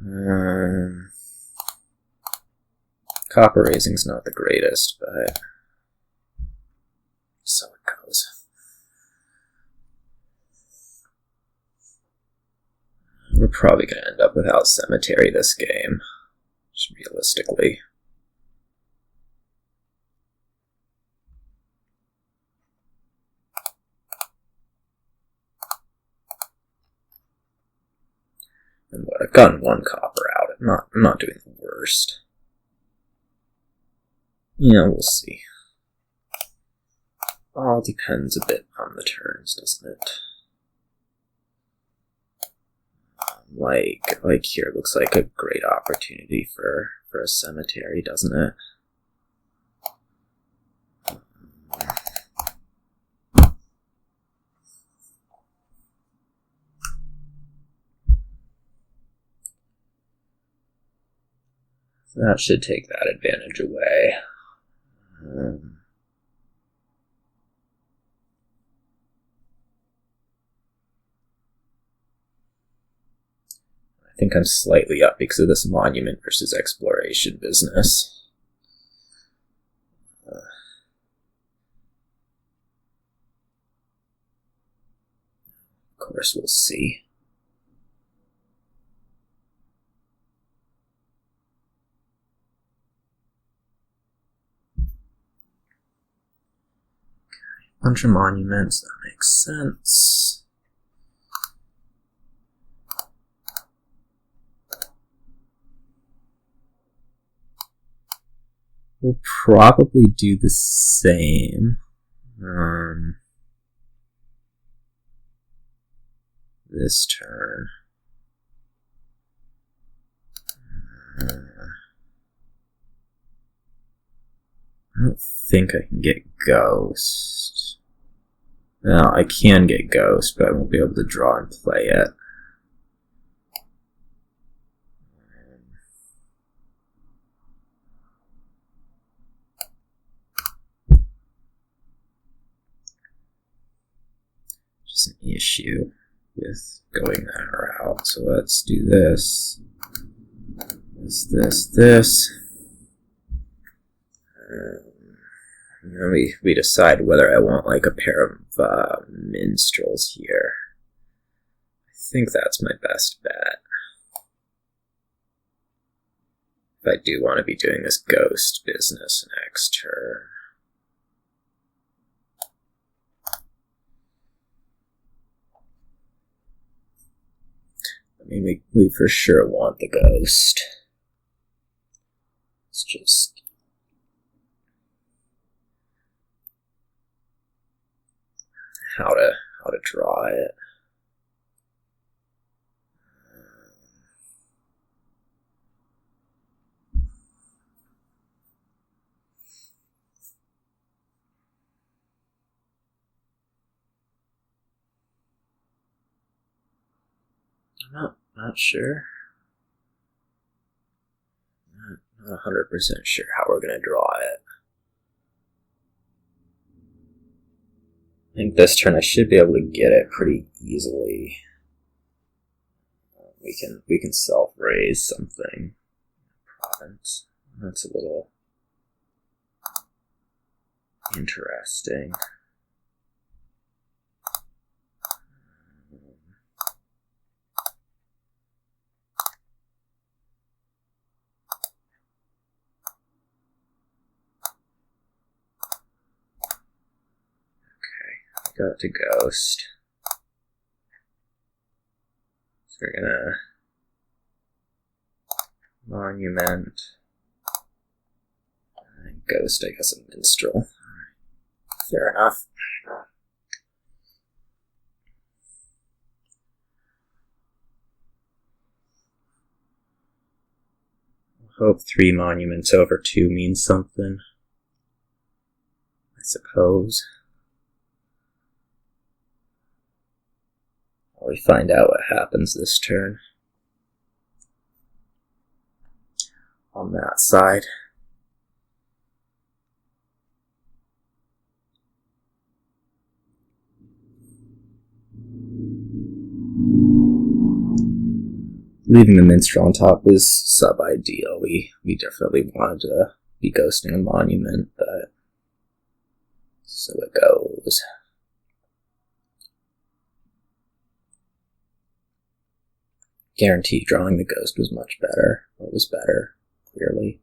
Okay. Copper raising's not the greatest, but so it goes. We're probably going to end up without Cemetery this game, just realistically. And what, I've gotten 1 copper out. I'm not doing the worst. Yeah, we'll see. All depends a bit on the turns, doesn't it? Like here, looks like a great opportunity for a cemetery, doesn't it? So that should take that advantage away. I think I'm slightly up because of this monument versus exploration business. Of course, we'll see. Bunch of monuments, that makes sense. We'll probably do the same. This turn. I don't think I can get Ghost. Well, I can get Ghost, but I won't be able to draw and play it. Just an issue with going that route. So let's do this. This. And then we decide whether I want like a pair of minstrels here. I think that's my best bet. If I do want to be doing this ghost business next turn. I mean, we for sure want the ghost. It's just how to draw it. I'm not sure. Not 100% sure how we're going to draw it. I think this turn I should be able to get it pretty easily. We can self-raise something. Province. That's a little interesting. Got to ghost. So we're gonna monument and ghost, I guess, a minstrel. Fair enough. Hope 3 monuments over 2 means something, I suppose. We find out what happens this turn on that side. Leaving the minstrel on top was sub-ideal. We definitely wanted to be ghosting a monument, but so it goes. Guaranteed drawing the ghost was much better, or was better, clearly.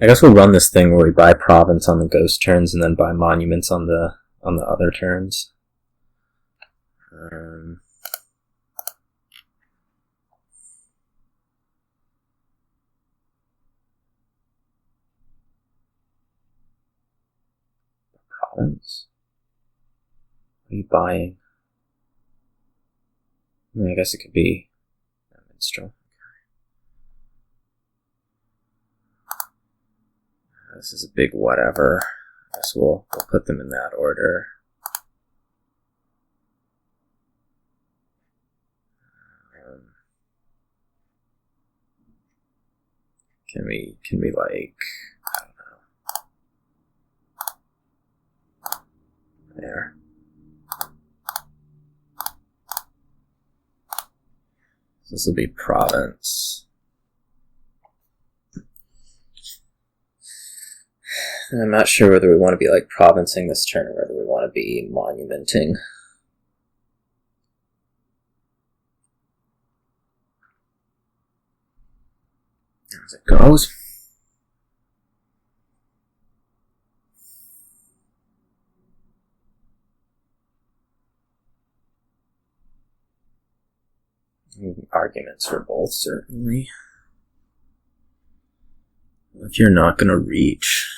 I guess we'll run this thing where we buy province on the ghost turns and then buy monuments on the other turns. Province? What are you buying? I mean, I guess it could be a minstrel. This is a big whatever. I guess we'll put them in that order. Can we like, I don't know. There. So this will be province. I'm not sure whether we want to be like provincing this turn or whether we want to be monumenting. As it goes. Arguments for both, certainly. If you're not going to reach,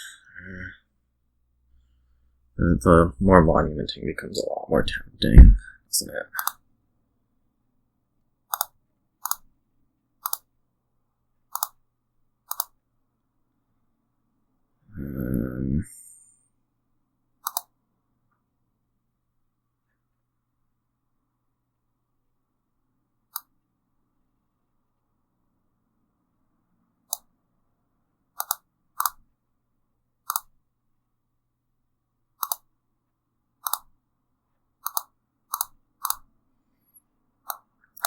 the more monumenting becomes a lot more tempting, isn't it?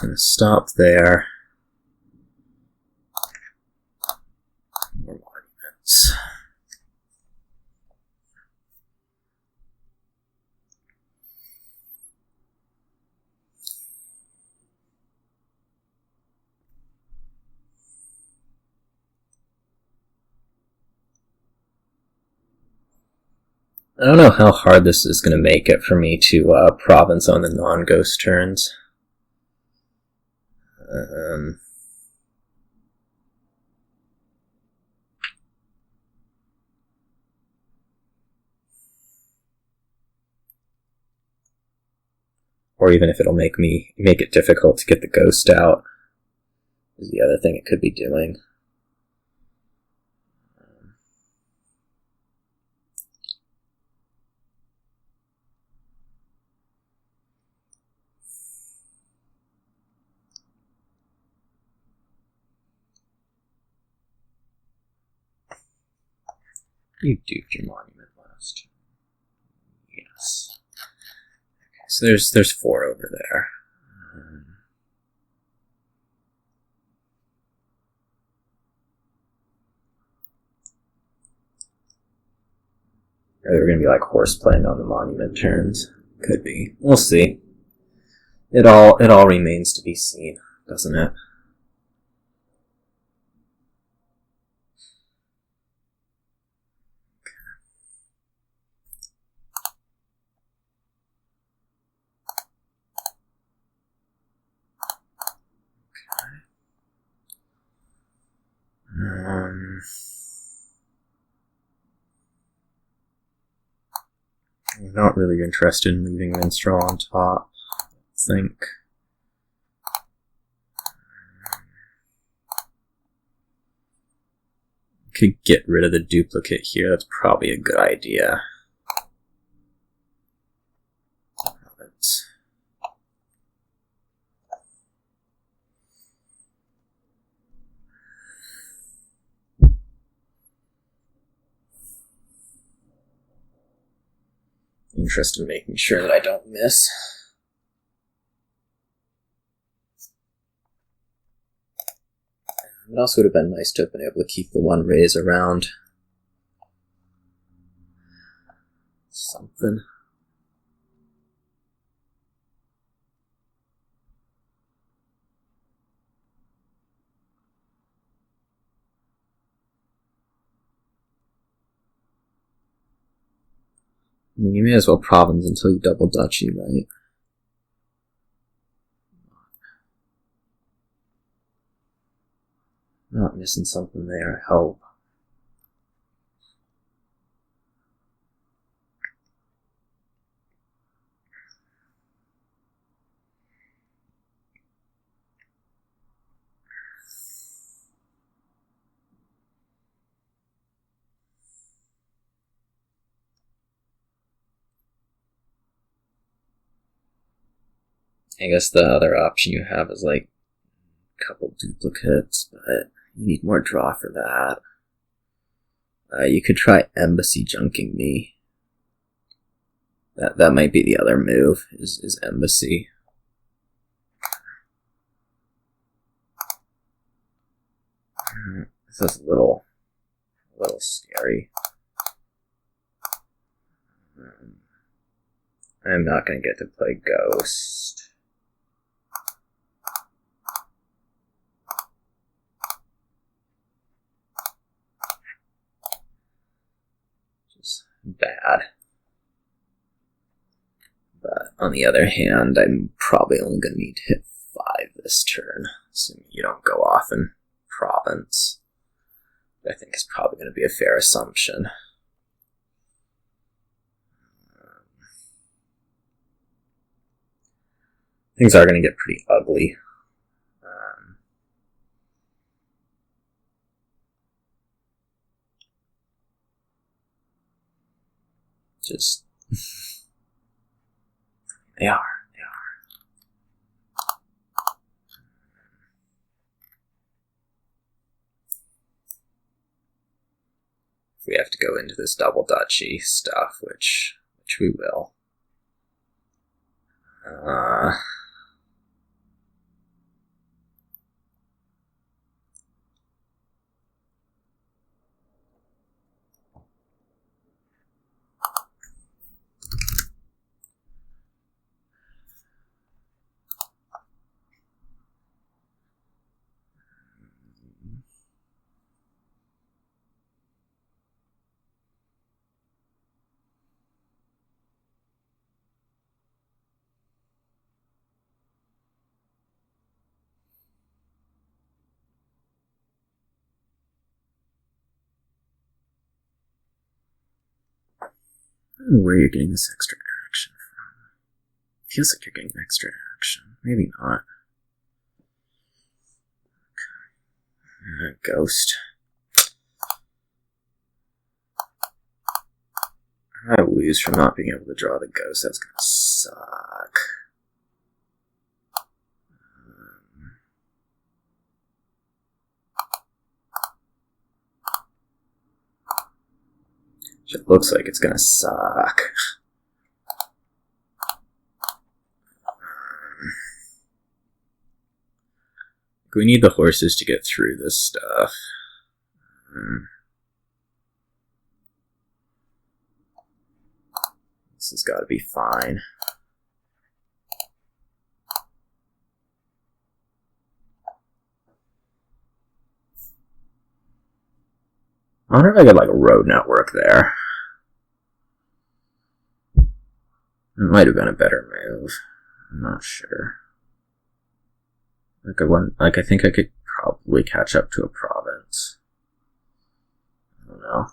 I'm going to stop there. More monuments. I don't know how hard this is going to make it for me to province on the non-ghost turns. Or even if it'll make it difficult to get the ghost out, is the other thing it could be doing. You duped your monument last. Yes. Okay, so there's 4 over there. Are there going to be like horse playing on the monument turns? Could be. We'll see. It all remains to be seen, doesn't it? I'm not really interested in leaving minstrel on top, I think. Could get rid of the duplicate here, that's probably a good idea. Interested in making sure that I don't miss. It also would have been nice to have been able to keep the 1 raise around. Something. I mean, you may as well province until you double duchy, right? Not missing something there, I hope. I guess the other option you have is like a couple duplicates, but you need more draw for that. You could try embassy junking me. That might be the other move, is embassy. This is a little scary. I'm not going to get to play Ghost. Which is bad. But on the other hand, I'm probably only going to need to hit 5 this turn, assuming you don't go off in province. I think is probably going to be a fair assumption. Things are going to get pretty ugly. Just they are. We have to go into this double duchy stuff, which we will. I don't know where you're getting this extra action from. Feels like you're getting extra action. Maybe not. Okay. Ghost. I lose from not being able to draw the ghost. That's gonna suck. It looks like it's gonna suck. We need the horses to get through this stuff. This has got to be fine. I wonder if I get like a road network there. It might have been a better move. I'm not sure. I think I could probably catch up to a province. I don't know.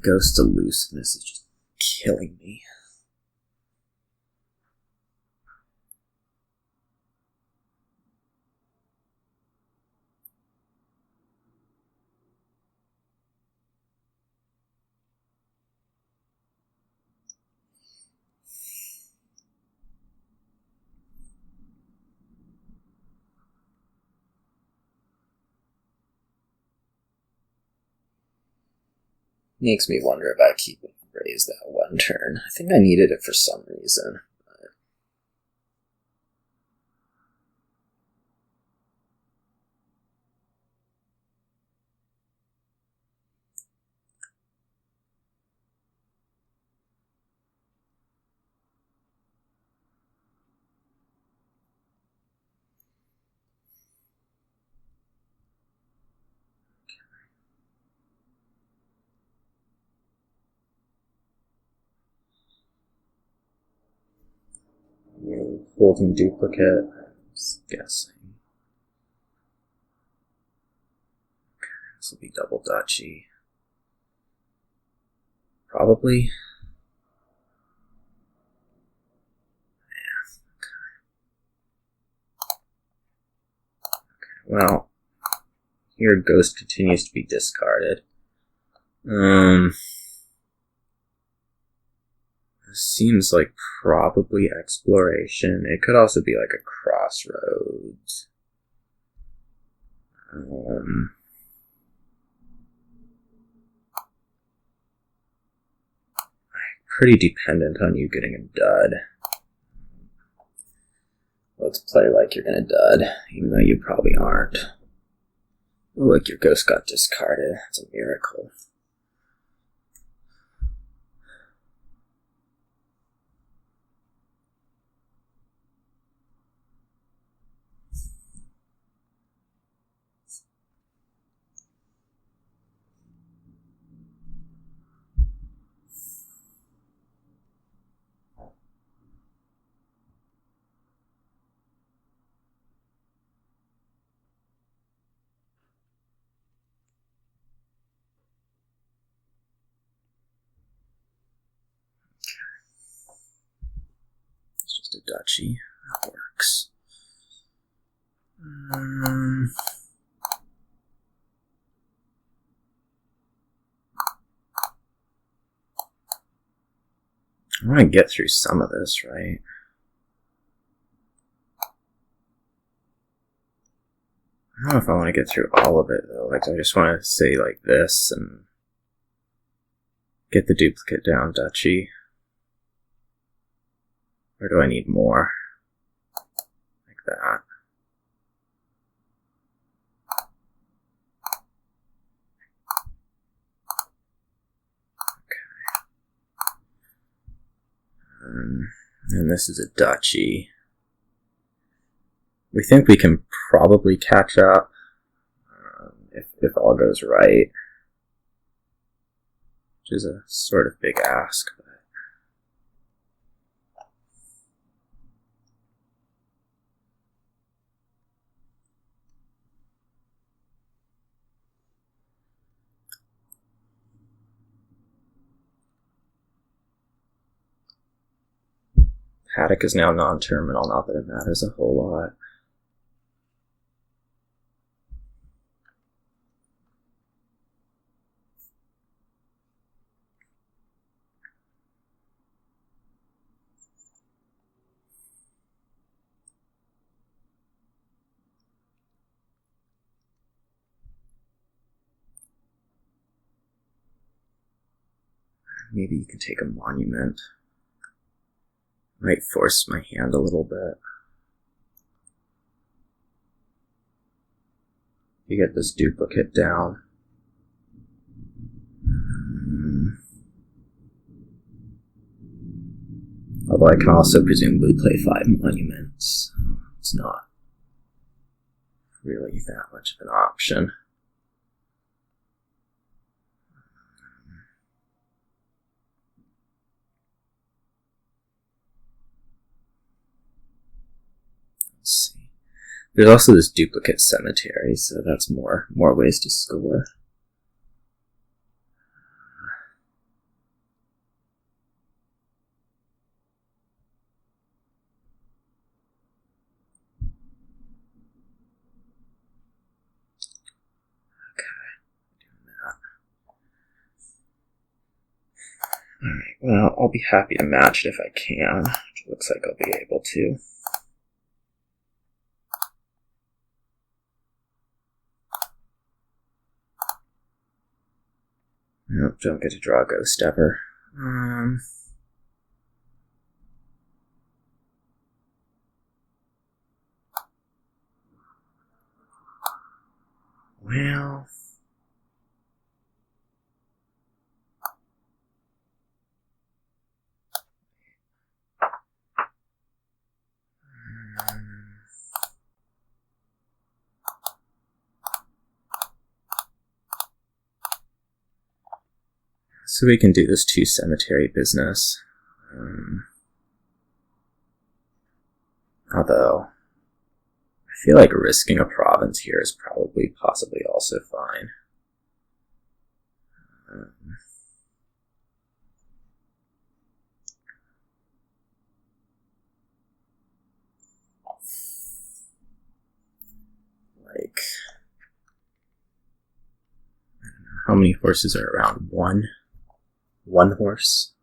Ghost elusiveness is just killing me. Makes me wonder if I keep it raised that one turn. I think I needed it for some reason. golden duplicate. Just guessing. Okay, this will be double duchy. Probably. Well, here ghost continues to be discarded. This seems like probably exploration. It could also be like a crossroads. Pretty dependent on you getting a dud. Let's play like you're gonna dud, even though you probably aren't. Oh, look, your ghost got discarded. That's a miracle. A duchy. That works. I want to get through some of this, right? I don't know if I want to get through all of it, though. Like, I just want to say like this and get the duplicate down duchy. Or do I need more? Like that. Okay. And this is a duchy. We think we can probably catch up if all goes right. Which is a sort of big ask. Haddock is now non-terminal, not that it matters a whole lot. Maybe you can take a monument. Might force my hand a little bit. You get this duplicate down. Although I can also presumably play 5 monuments. It's not really that much of an option. Let's see. There's also this duplicate cemetery, so that's more ways to score. Alright, well, I'll be happy to match it if I can, which it looks like I'll be able to. Nope, don't get to draw a ghost ever. Well... So we can do this 2 cemetery business. Although, I feel like risking a province here is probably possibly also fine. Like, I don't know, how many horses are around? One? One horse?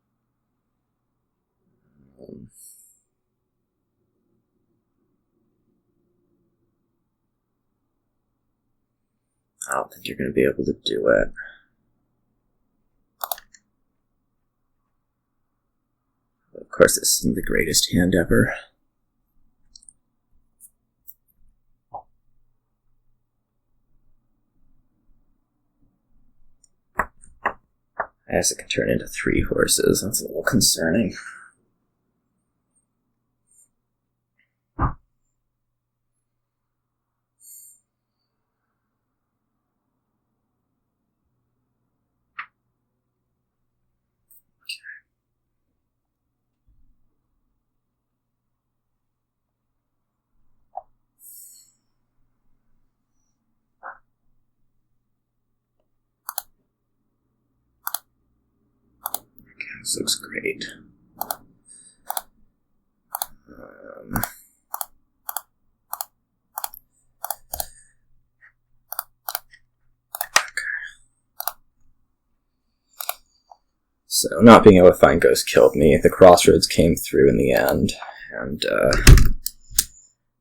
I don't think you're going to be able to do it. Of course, this isn't the greatest hand ever. I guess it can turn into 3 horses. That's a little concerning. This looks great. So, not being able to find Ghost killed me. The crossroads came through in the end, and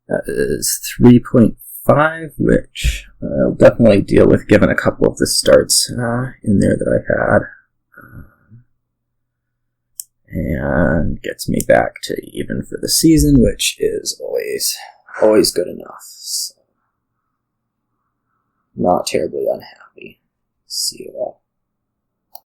that is 3.5, which I'll definitely deal with given a couple of the starts in there that I had. And gets me back to even for the season, which is always good enough. So, not terribly unhappy. See you all.